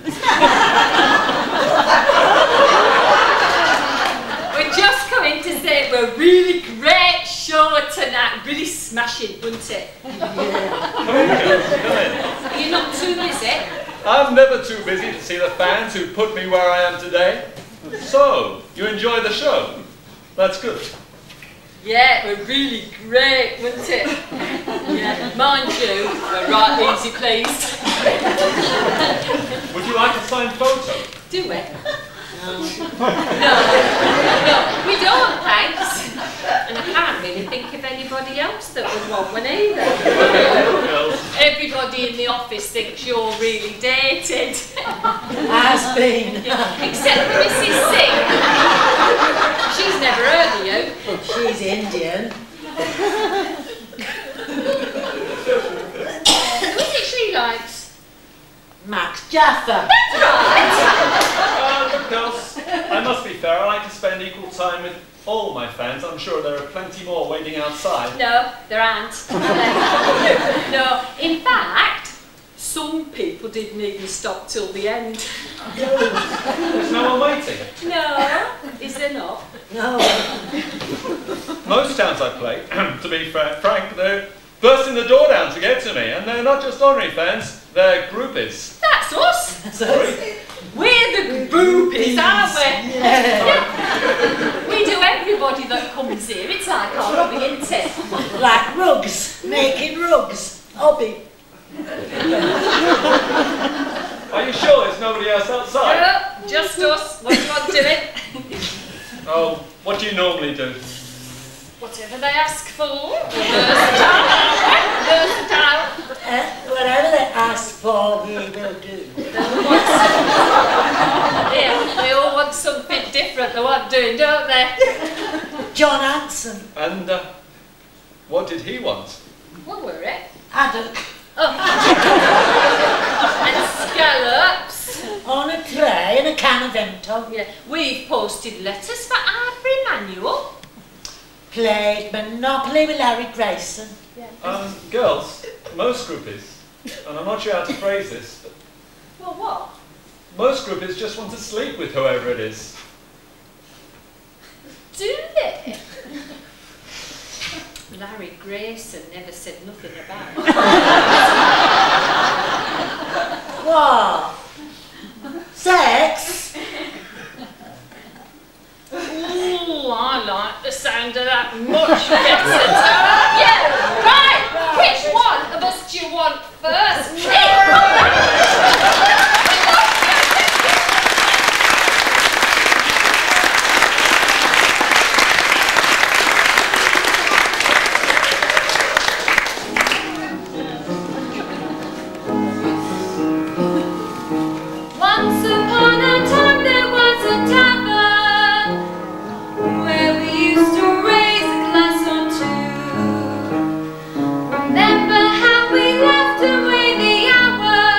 just coming to say it were a really great show tonight. Really smashing, wasn't it? Come in, girls. Come in. Are you not too busy? I'm never too busy to see the fans who put me where I am today. So, you enjoy the show? That's good. Yeah, it were really great, wasn't it? Yeah, mind you, we're right easy pleased. Would you like a signed photo? Do we? No, we don't, thanks. And I can't really think of anybody else that would want one either. Everybody in the office thinks you're really dated. Has been. Except for Mrs. Singh. She's never heard of you. She's Indian. Who is it she likes? Max Jaffa. That's right. Look, girls, I must be fair. I like to spend equal time with all my fans. I'm sure there are plenty more waiting outside. No, there aren't. No, in fact, some people didn't even stop till the end. There's no one waiting. No, is there not? No. Most towns I play, to be frank, they're bursting the door down to get to me, and they're not just honorary fans, they're groupies. That's us. Sorry? We're the groupies, aren't we? Yeah. We do everybody that comes here. It's like our hobby, isn't it? Like rugs. Making rugs. Hobby. Are you sure there's nobody else outside? No, just us. What do you want doing? Oh, what do you normally do? Whatever they ask for. Versatile. Whatever they ask for, we will do. Yeah, they all want something different than what doing, don't they? John Hanson. And what did he want? What were it? Haddock. Oh. And scallops. On a tray and a can of Vento. Yeah, we've posted letters for Ivory Manual. Played Monopoly with Larry Grayson. Yeah. Girls, most groupies, and I'm not sure how to phrase this, but Well, what? most groupies just want to sleep with whoever it is. Do they? Larry Grayson never said nothing about it. What? Sex? Ooh, I like the sound of that much better. Yeah, right. Which one of us do you want first? Once upon a time there was a tavern where we used to raise a glass or two. Remember how we laughed away the hours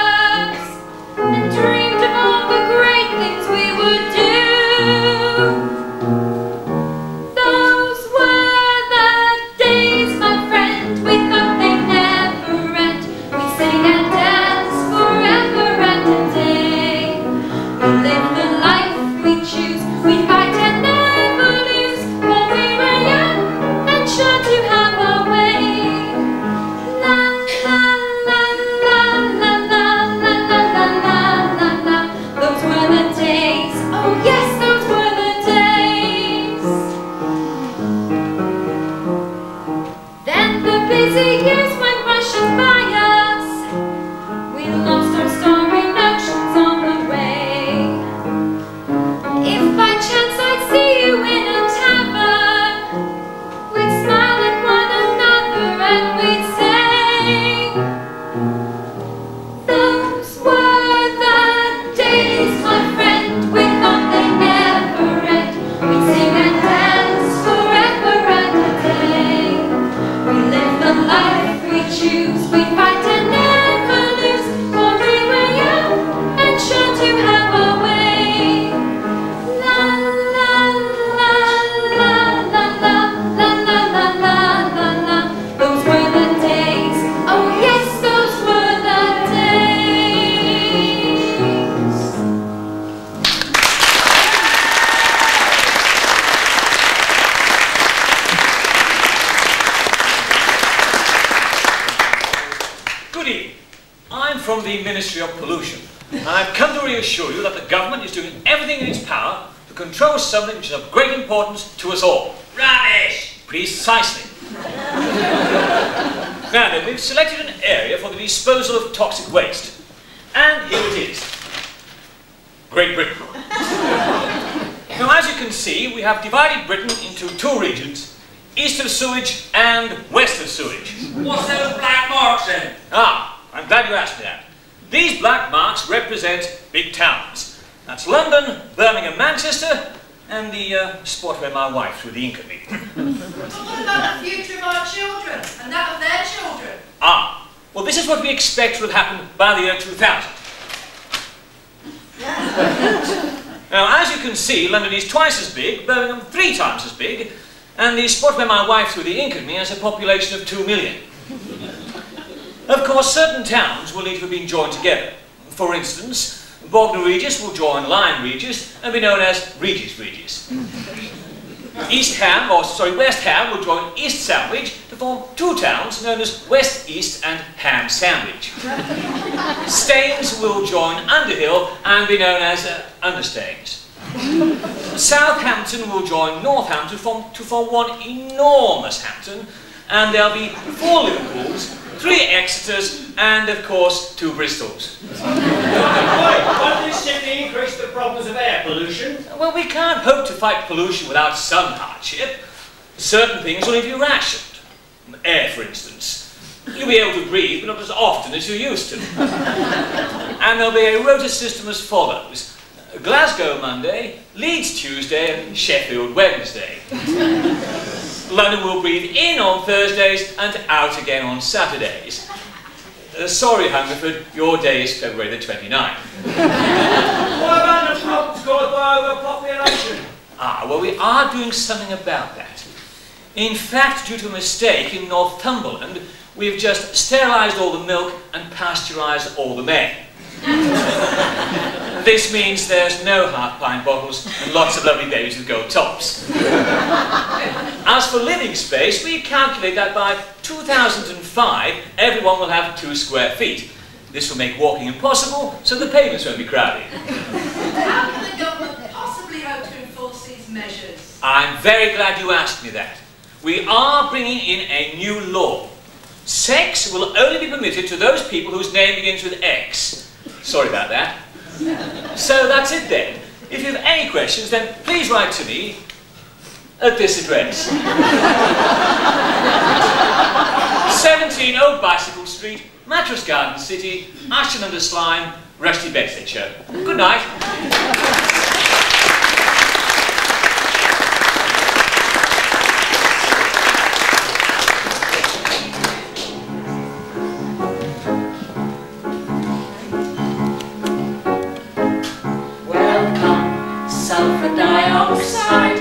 from the Ministry of Pollution, and I've come to reassure you that the government is doing everything in its power to control something which is of great importance to us all. Rubbish! Precisely. Now then, we've selected an area for the disposal of toxic waste, and here it is. Great Britain. Now, as you can see, we have divided Britain into two regions, east of sewage and west of sewage. What's those black marks then? Ah, I'm glad you asked me that. These black marks represent big towns. That's London, Birmingham, Manchester, and the spot where my wife threw the ink at me. But what about the future of our children and that of their children? Ah, well, this is what we expect will happen by the year 2000. Now, as you can see, London is twice as big, Birmingham 3 times as big, and the spot where my wife threw the ink at me has a population of 2 million. Of course, certain towns will need to have been joined together. For instance, Bognor Regis will join Lyme Regis and be known as Regis Regis. West Ham will join East Sandwich to form 2 towns known as West East and Ham Sandwich. Staines will join Underhill and be known as Understaines. Southampton will join Northampton to form one enormous Hampton, and there'll be 4 Liverpools, 3 Exeters, and of course 2 Bristols. Won't this simply increase the problems of air pollution? Well, we can't hope to fight pollution without some hardship. Certain things will need to be rationed. Air, for instance. You'll be able to breathe, but not as often as you used to. And there'll be a rota system as follows. Glasgow Monday, Leeds Tuesday, and Sheffield Wednesday. London will breathe in on Thursdays and out again on Saturdays. Sorry, Hungerford, your day is February the 29th. What about the problems caused by overpopulation? Ah, well, we are doing something about that. In fact, due to a mistake in Northumberland, we've just sterilised all the milk and pasteurised all the men. This means there's no half pint bottles and lots of lovely babies with gold tops. As for living space, we calculate that by 2005 everyone will have 2 square feet. This will make walking impossible, so the pavements won't be crowded. How can the government possibly hope to enforce these measures? I'm very glad you asked me that. We are bringing in a new law. Sex will only be permitted to those people whose name begins with X. Sorry about that. So that's it then. If you have any questions, then please write to me at this address. 17 Old Bicycle Street, Mattress Garden City, Ashton-under-Slime, Rusty Bedfordshire. Good night. Sulfur dioxide,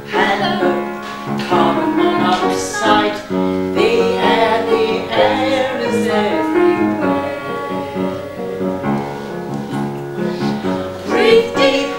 hello, carbon monoxide, the air is everywhere. Breathe deep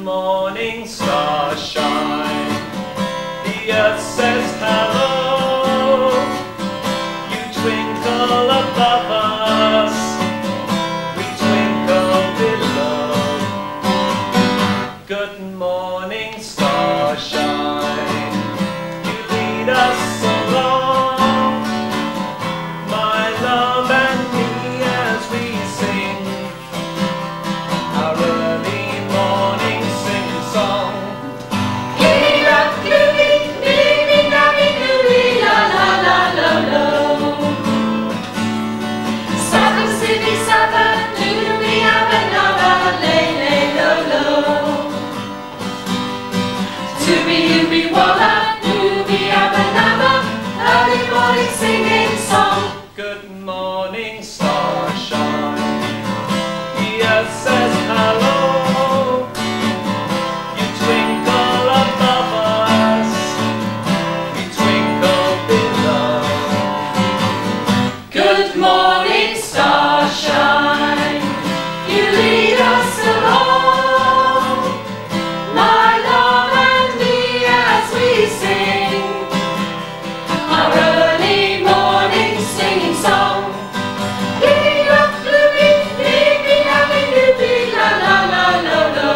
morning, starshine. The earth says hello. You twinkle above us, we twinkle below. Good morning, starshine. You lead us along, my love and me, as we sing our early morning singing song. Giddy up, gloomy, gloomy, nubby, gloomy, la la la la la. Sabba, sibby, sabba, gloomy, abba, nabba, lay, lay, lo, lo. Tooby, ooby, walla, gloomy, abba, nabba, early morning singing song. Good morning, starshine. The earth says hello. You twinkle above us, we twinkle below. Good morning, starshine. You lead us along, my love and me, as we sing our early morning singing song. Giddy up, gloomy, gloomy, happy, loopy, la la la la la.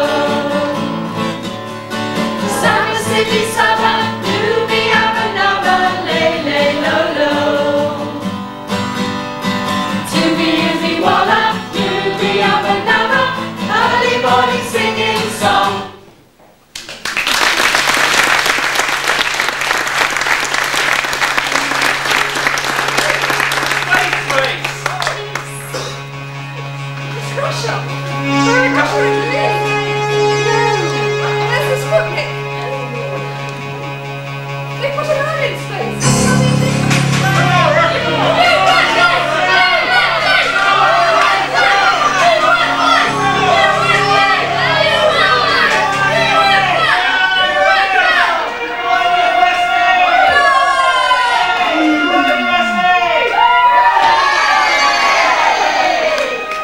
Sabba, sibby, sabba, gloomy, abba, nabba, lay, lay, lo, lo. Tooby, ooby, walla, gloomy, abba, nabba, early morning singing song. Wait, Grace! Russia! Where are we? Where's the Sputnik? They put an eye in space.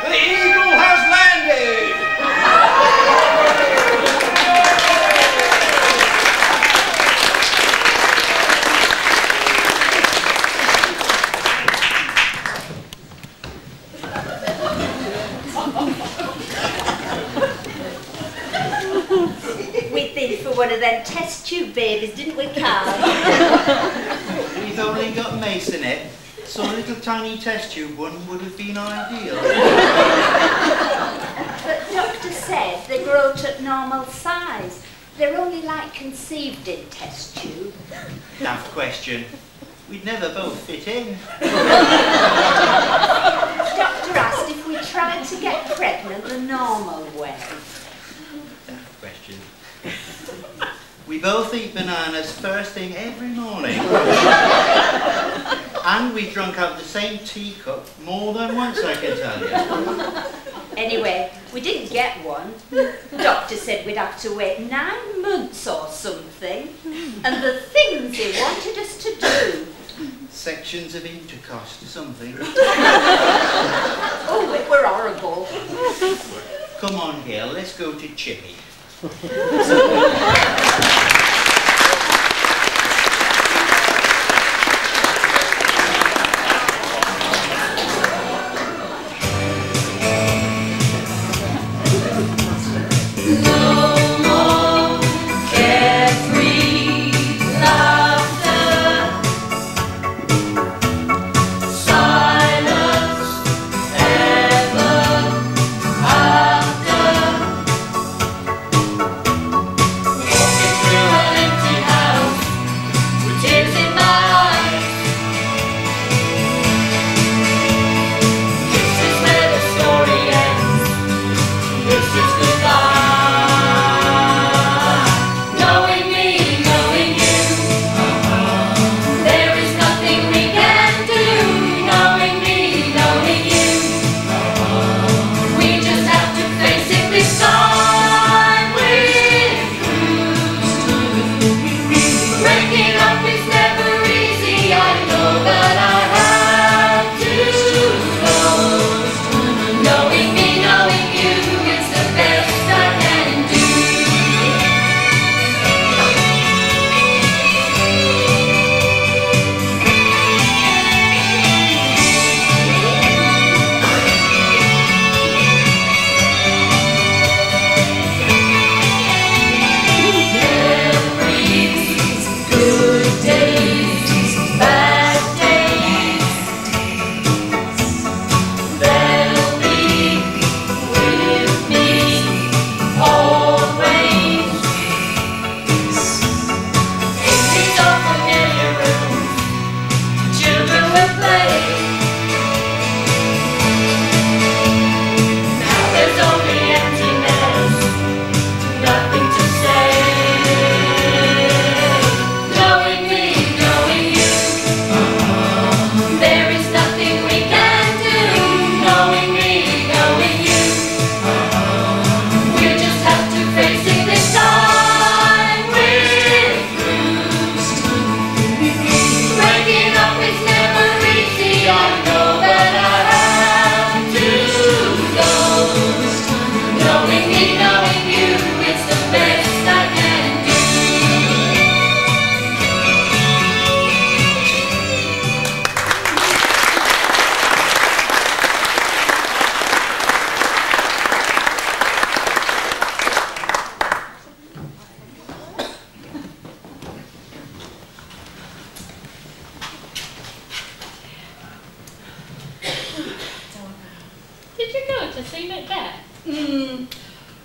The eagle has landed! We'd been for one of them test tube babies, didn't we, Carl? We've only got masonette, so a little tiny test tube one would have been ideal. But doctor said they grow to normal size. They're only like conceived in test tube. Daft question. We'd never both fit in. Doctor asked if we tried to get pregnant the normal way. Daft question. We both eat bananas first thing every morning. And we drunk out the same teacup more than once, I can tell you. Anyway, we didn't get one. Doctor said we'd have to wait 9 months or something. And the things he wanted us to do. Sections of intercost, something. Oh, it were horrible. Come on, Gail, let's go to Chippy.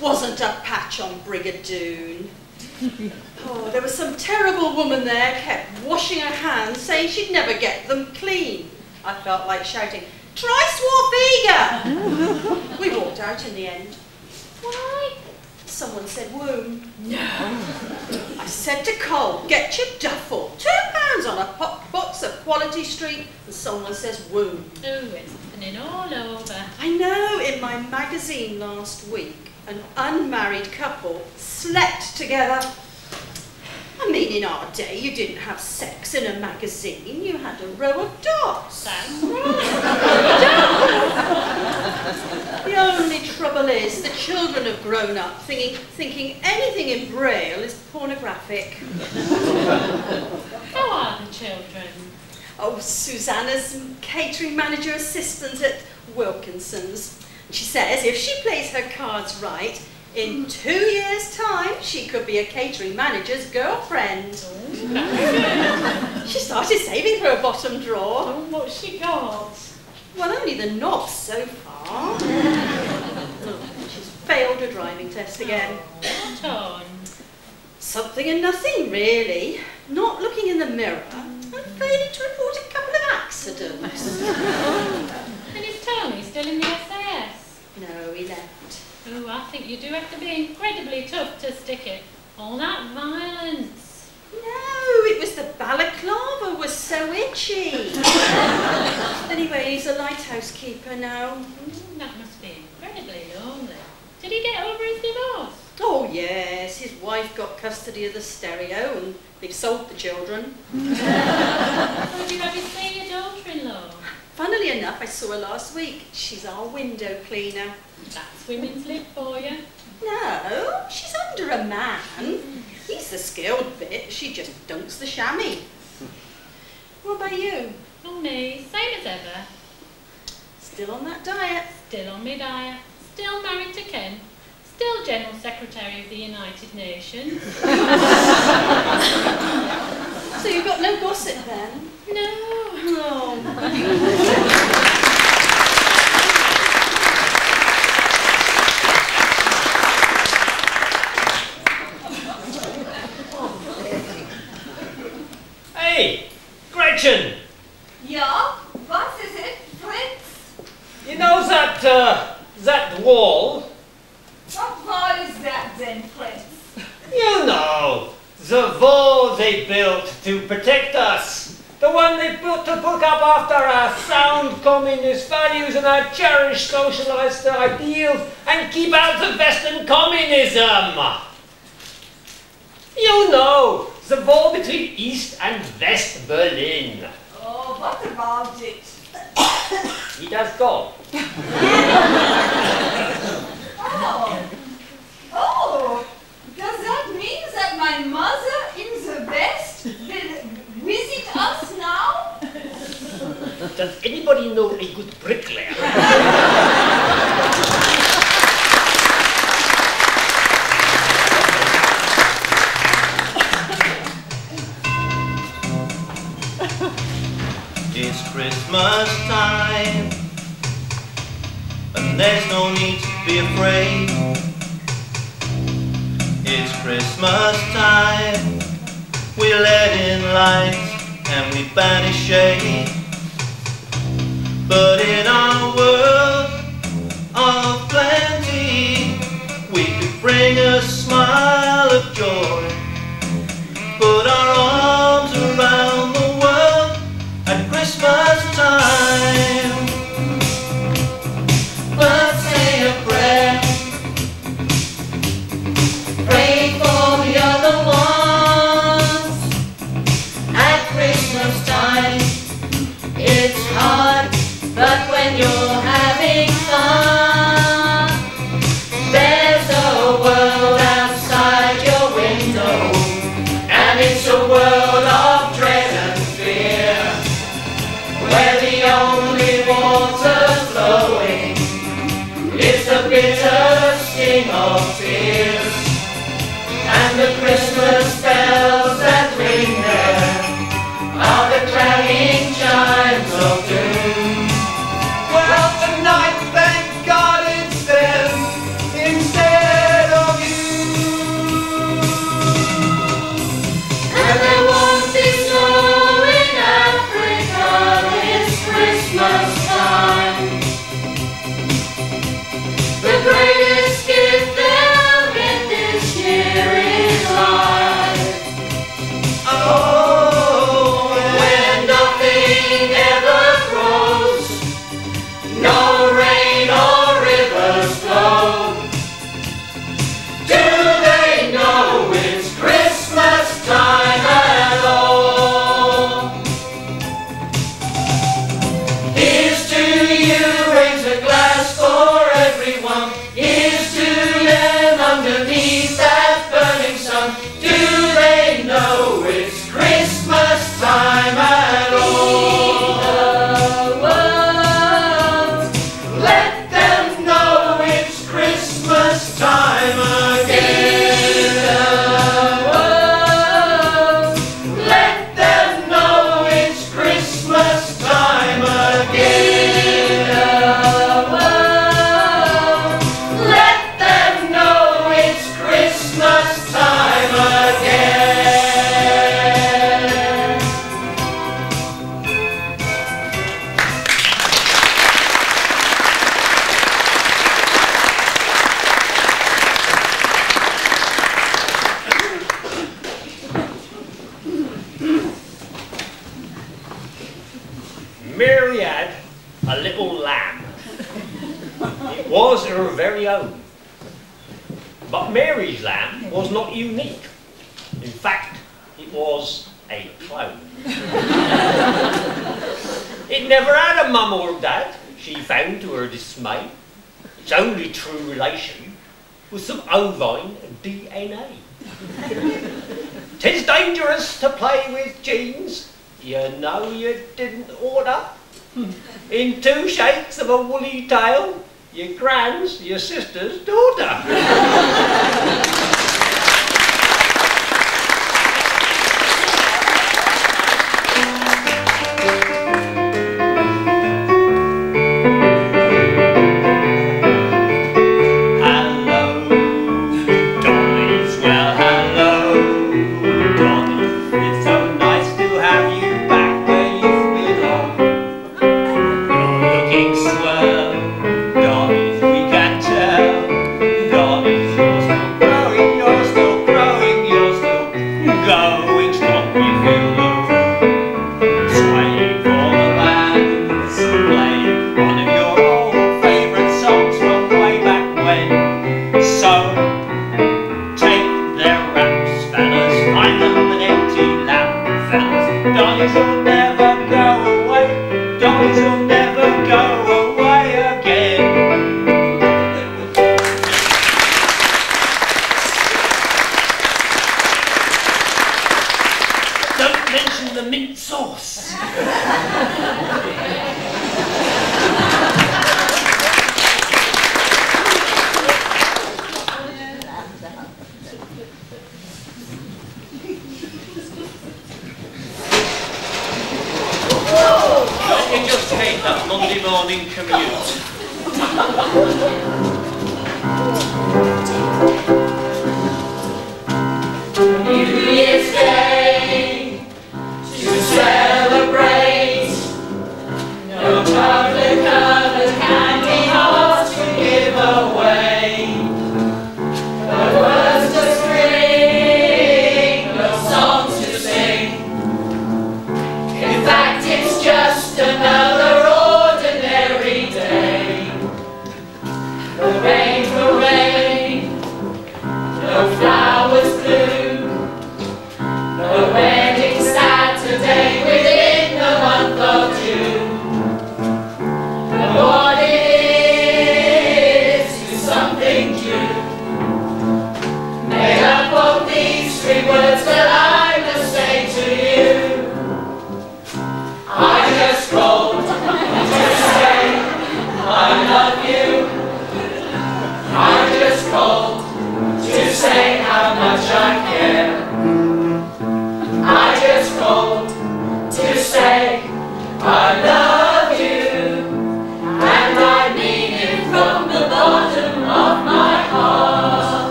Wasn't a patch on Brigadoon. Oh, there was some terrible woman there, kept washing her hands, saying she'd never get them clean. I felt like shouting, "Try Swarthega!" We walked out in the end. Why? Someone said womb. No. I said to Cole, "Get your duffel. £2 on a box of Quality Street," and someone says womb. Oh, it's happening all over. I know, in my magazine last week, an unmarried couple slept together. I mean, in our day, you didn't have sex in a magazine. You had a row of dots. That's right. The only trouble is the children have grown up thinking anything in Braille is pornographic. How are the children? Oh, Susanna's catering manager assistant at Wilkinson's. She says if she plays her cards right, in 2 years' time, she could be a catering manager's girlfriend. She started saving for a bottom drawer. Oh, what's she got? Well, only the knobs so far. She's failed her driving test again. What on? Something and nothing, really. Not looking in the mirror and failing to report a couple of accidents. And is Tony still in the SAS? No, he left. Oh, I think you do have to be incredibly tough to stick it. All that violence. No, it was the balaclava was so itchy. Anyway, he's a lighthouse keeper now. That must be incredibly lonely. Did he get over his divorce? Oh, yes. His wife got custody of the stereo and they've sold the children. Have you ever seen your daughter-in-law? Funnily enough, I saw her last week. She's our window cleaner. That's women's lib for you. No, she's under a man. He's the skilled bit. She just dunks the chamois. What about you? Oh, me, same as ever. Still on that diet? Still on me diet. Still married to Ken. Still General Secretary of the United Nations. So you've got no gossip then? No. Oh. Hey, Gretchen! Yeah? What is it, Fritz? You know that wall? What wall is that then, Fritz? You know, the wall they built to protect us. The one they built to look up after our sound communist values and our cherished socialist ideals and keep out the Western communism. You know, the wall between East and West Berlin. Oh, what about it? It has gone. Oh, does that mean that my mother in the West will visit us now? Does anybody know a good bricklayer? It's Christmas time, and there's no need to be afraid. It's Christmas time, we let in light and we banish shade. But in our world of plenty, we could bring a smile of joy, put our arms around the world at Christmas time. Let's say a prayer, pray for the other ones. At Christmas time, it's hard, but when you're having fun, there's a world outside your window, and it's a world of dread and fear, where the only water flowing is the bitter sting of tears, and the Christmas bells that ring there are the clanging chimes of doom. Well, tonight, thank God it's them Mary had a little lamb. It was her very own. But Mary's lamb was not unique. In fact, it was a clone. It never had a mum or dad, she found to her dismay. Its only true relation was some ovine DNA. 'Tis dangerous to play with genes, you know you didn't order. In 2 shakes of a woolly tail, your gran's your sister's daughter.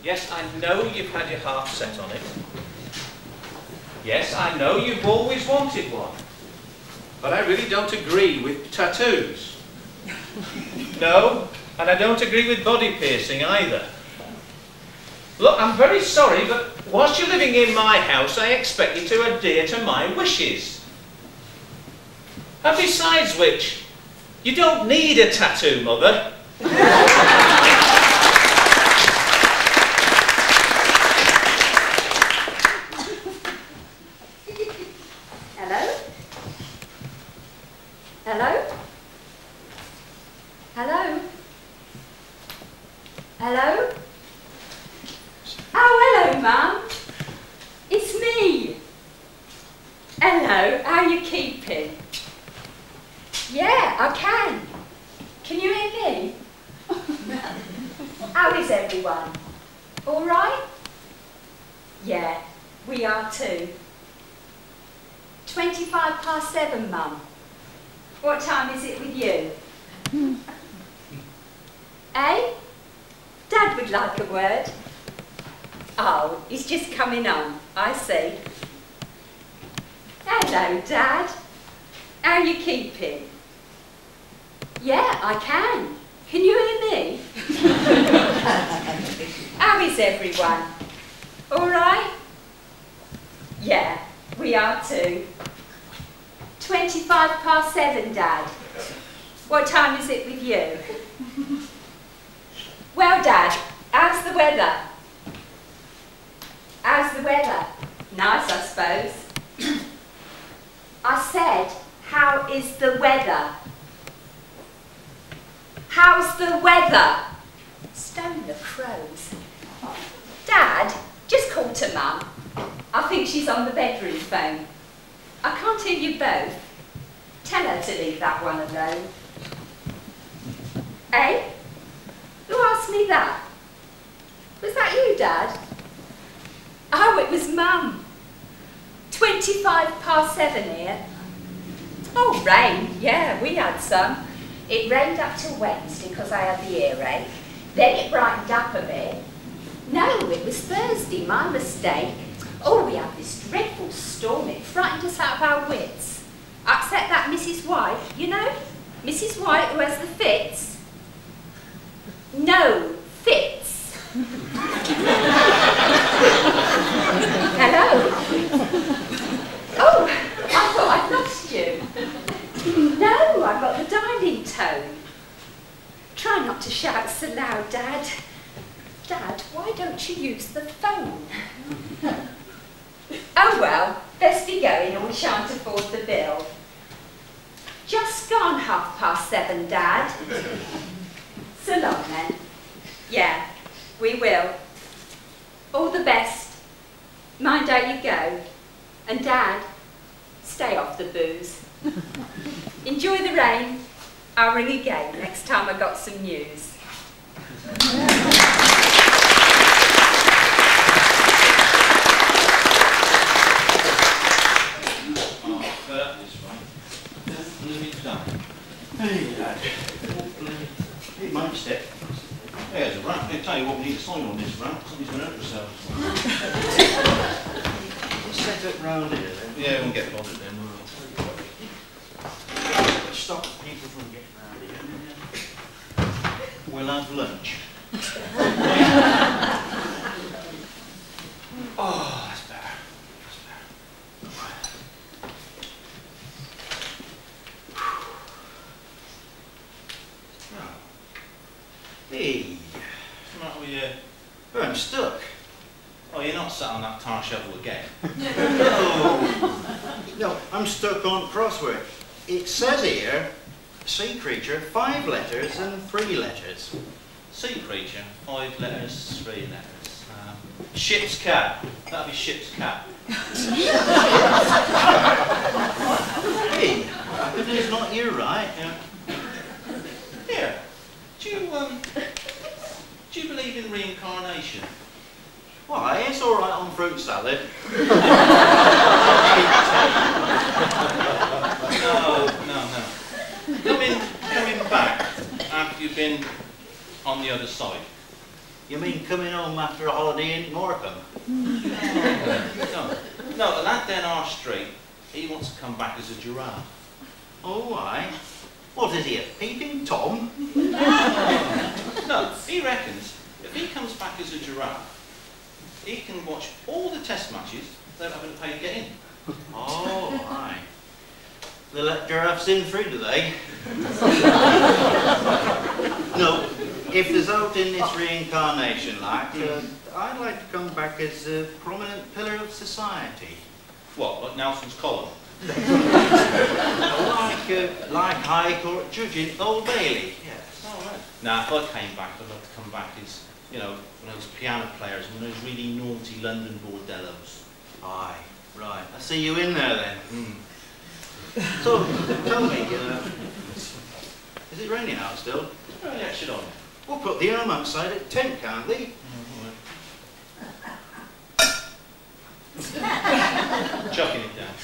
Yes, I know you've had your heart set on it. Yes, I know you've always wanted one. But I really don't agree with tattoos. No, and I don't agree with body piercing either. Look, I'm very sorry, but whilst you're living in my house, I expect you to adhere to my wishes. And besides which, you don't need a tattoo, Mother. Hello? Hello? Hello? Hello? Oh, hello, Mum. It's me. Hello, how are you keeping? Yeah, I can. Can you hear me? How is everyone? All right? Yeah, we are too. 7:25, Mum. What time is it with you? Eh? Dad would like a word. Oh, he's just coming on. I see. Hello, Dad. How are you keeping? Yeah, I can. Can you hear me? How is everyone? All right? Yeah, we are too. 7:25, Dad. What time is it with you? Well, Dad, how's the weather? How's the weather? Nice, I suppose. I said, how is the weather? How's the weather? Stone the crows. Dad, just call to Mum. I think she's on the bedroom phone. I can't hear you both. Tell her to leave that one alone. Eh? Who asked me that? Was that you, Dad? Oh, it was Mum. 7:25 here. Oh, rain. Yeah, we had some. It rained up till Wednesday because I had the earache. Then it brightened up a bit. No, it was Thursday, my mistake. Oh, we had this dreadful storm. It frightened us out of our wits. Upset that Mrs. White, you know? Mrs. White who has the fits. No, fits. Hello? Oh, I thought I'd lost you. No, I've got the dining tone. Try not to shout so loud, Dad. Dad, why don't you use the phone? Oh well, best be going or we shan't afford the bill. Just gone 7:30, Dad. So long then. Yeah, we will. All the best. Mind how you go. And Dad, stay off the booze. Enjoy the rain. I'll ring again next time I got some news. Hey, Dad. Hey, mate, step. Hey, there's a rat. I'll tell you what, we need a sign on this rat. Somebody's going to hurt themselves. Let's set it round here then. Yeah, we'll get bothered then. Let's stop people from getting round here. We'll have lunch. Oh, that's better. That's better. Hey, what's the matter with you? Oh, I'm stuck. Oh, you're not sat on that tar shovel again? No, I'm stuck on crossword. It says here, sea creature, 5 letters and 3 letters. Sea creature, 5 letters, 3 letters. Ship's cat. That'd be ship's cat. Hey, if it's not you, right? Here, do you believe in reincarnation? Why, it's all right on fruit salad. No. Coming back after you've been on the other side. You mean coming home after a holiday in Morecambe? No, the lad down our street, he wants to come back as a giraffe. Oh, aye. What is he, a peeping Tom? No, he reckons if he comes back as a giraffe, he can watch all the test matches without having to pay to get in. Oh, aye. They let giraffes in free, do they? No, if there's out in this reincarnation, like, I'd like to come back as a prominent pillar of society. What, like Nelson's column? Like High Court judge in Old Bailey. Yes. Oh, right. Now, if I came back, I'd like to come back as, you know, one of those piano players, one of those really naughty London bordellos. Aye, right. I see you in there then. So, tell me, is it raining out still? Oh, yeah, shit on. We'll put the arm outside at 10, can't we? Chucking it down.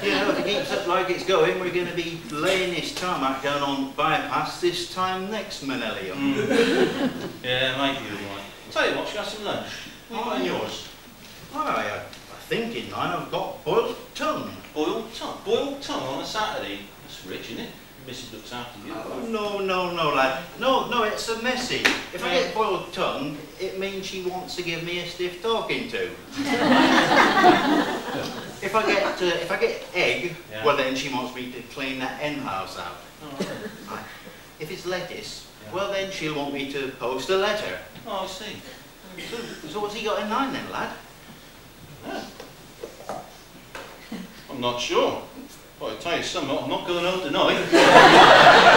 You know, if it keeps up like it's going, we're going to be laying this tarmac down on bypass this time next Millenium. Yeah, maybe you're right. Tell you what, should we have some lunch? What about yours? I think in mine I've got boiled tongue. Boiled tongue? Boiled tongue on a Saturday? That's rich, isn't it? Mrs. looks after you. Oh, no, lad. No, it's a message. If I get boiled tongue, it means she wants to give me a stiff talking to. If I get egg, Yeah. well then she wants me to clean that hen house out. Oh, Right. If it's lettuce, well then she'll want me to post a letter. oh, I see. So what's he got in mind then, lad? I'm not sure. But I'll tell you something, I'm not going out tonight.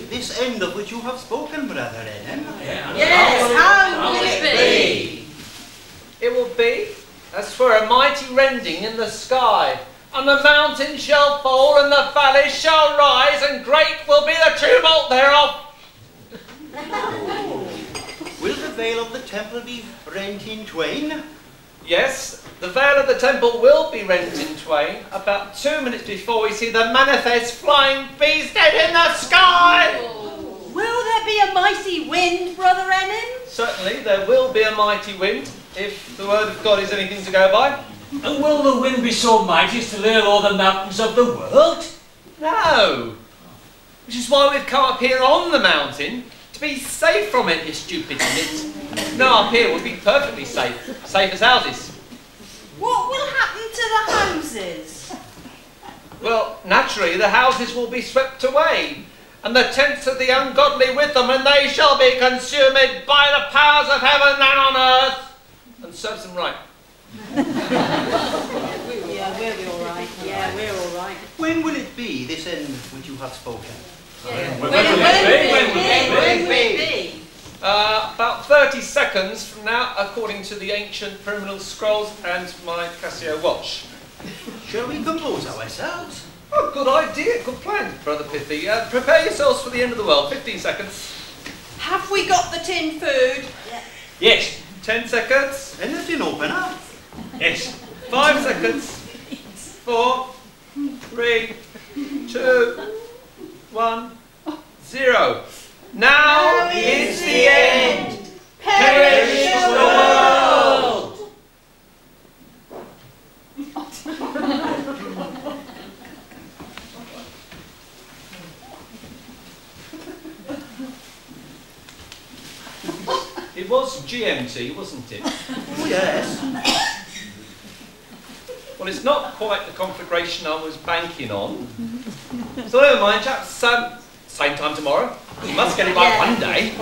This end of which you have spoken, brother Eden. Yes, how will it be? It will be as for a mighty rending in the sky, and the mountains shall fall, and the valleys shall rise, and great will be the tumult thereof. Will the veil of the temple be rent in twain? Yes, the veil of the temple will be rent in twain about 2 minutes before we see the manifest flying beast head in the sky. Will there be a mighty wind, Brother Ennin? Certainly, there will be a mighty wind, if the word of God is anything to go by. And will the wind be so mighty as to lay all the mountains of the world? No. Which is why we've come up here on the mountain, to be safe from it, you stupid idiots. No, up here would be perfectly safe. Safe as houses. What will happen to the houses? Well, naturally, the houses will be swept away, and the tents of the ungodly with them, and they shall be consumed by the powers of heaven and on earth. And serves them right. Yeah, we'll be all right. Yeah, we're all right. When will it be, this end which you have spoken? When will it be? About 30 seconds from now, according to the ancient criminal scrolls and my Casio watch. Shall we compose ourselves? Oh, good idea, good plan, Brother Pithy. Prepare yourselves for the end of the world. 15 seconds. Have we got the tin food? Yes. 10 seconds. Anything open up? Yes. 5 seconds. 4, 3, 2, 1, 0. Now is the end. Perish the world. It was GMT, wasn't it? Oh, yes. Well, it's not quite the conflagration I was banking on. So never mind, chaps. Same time tomorrow. You must get it right one day.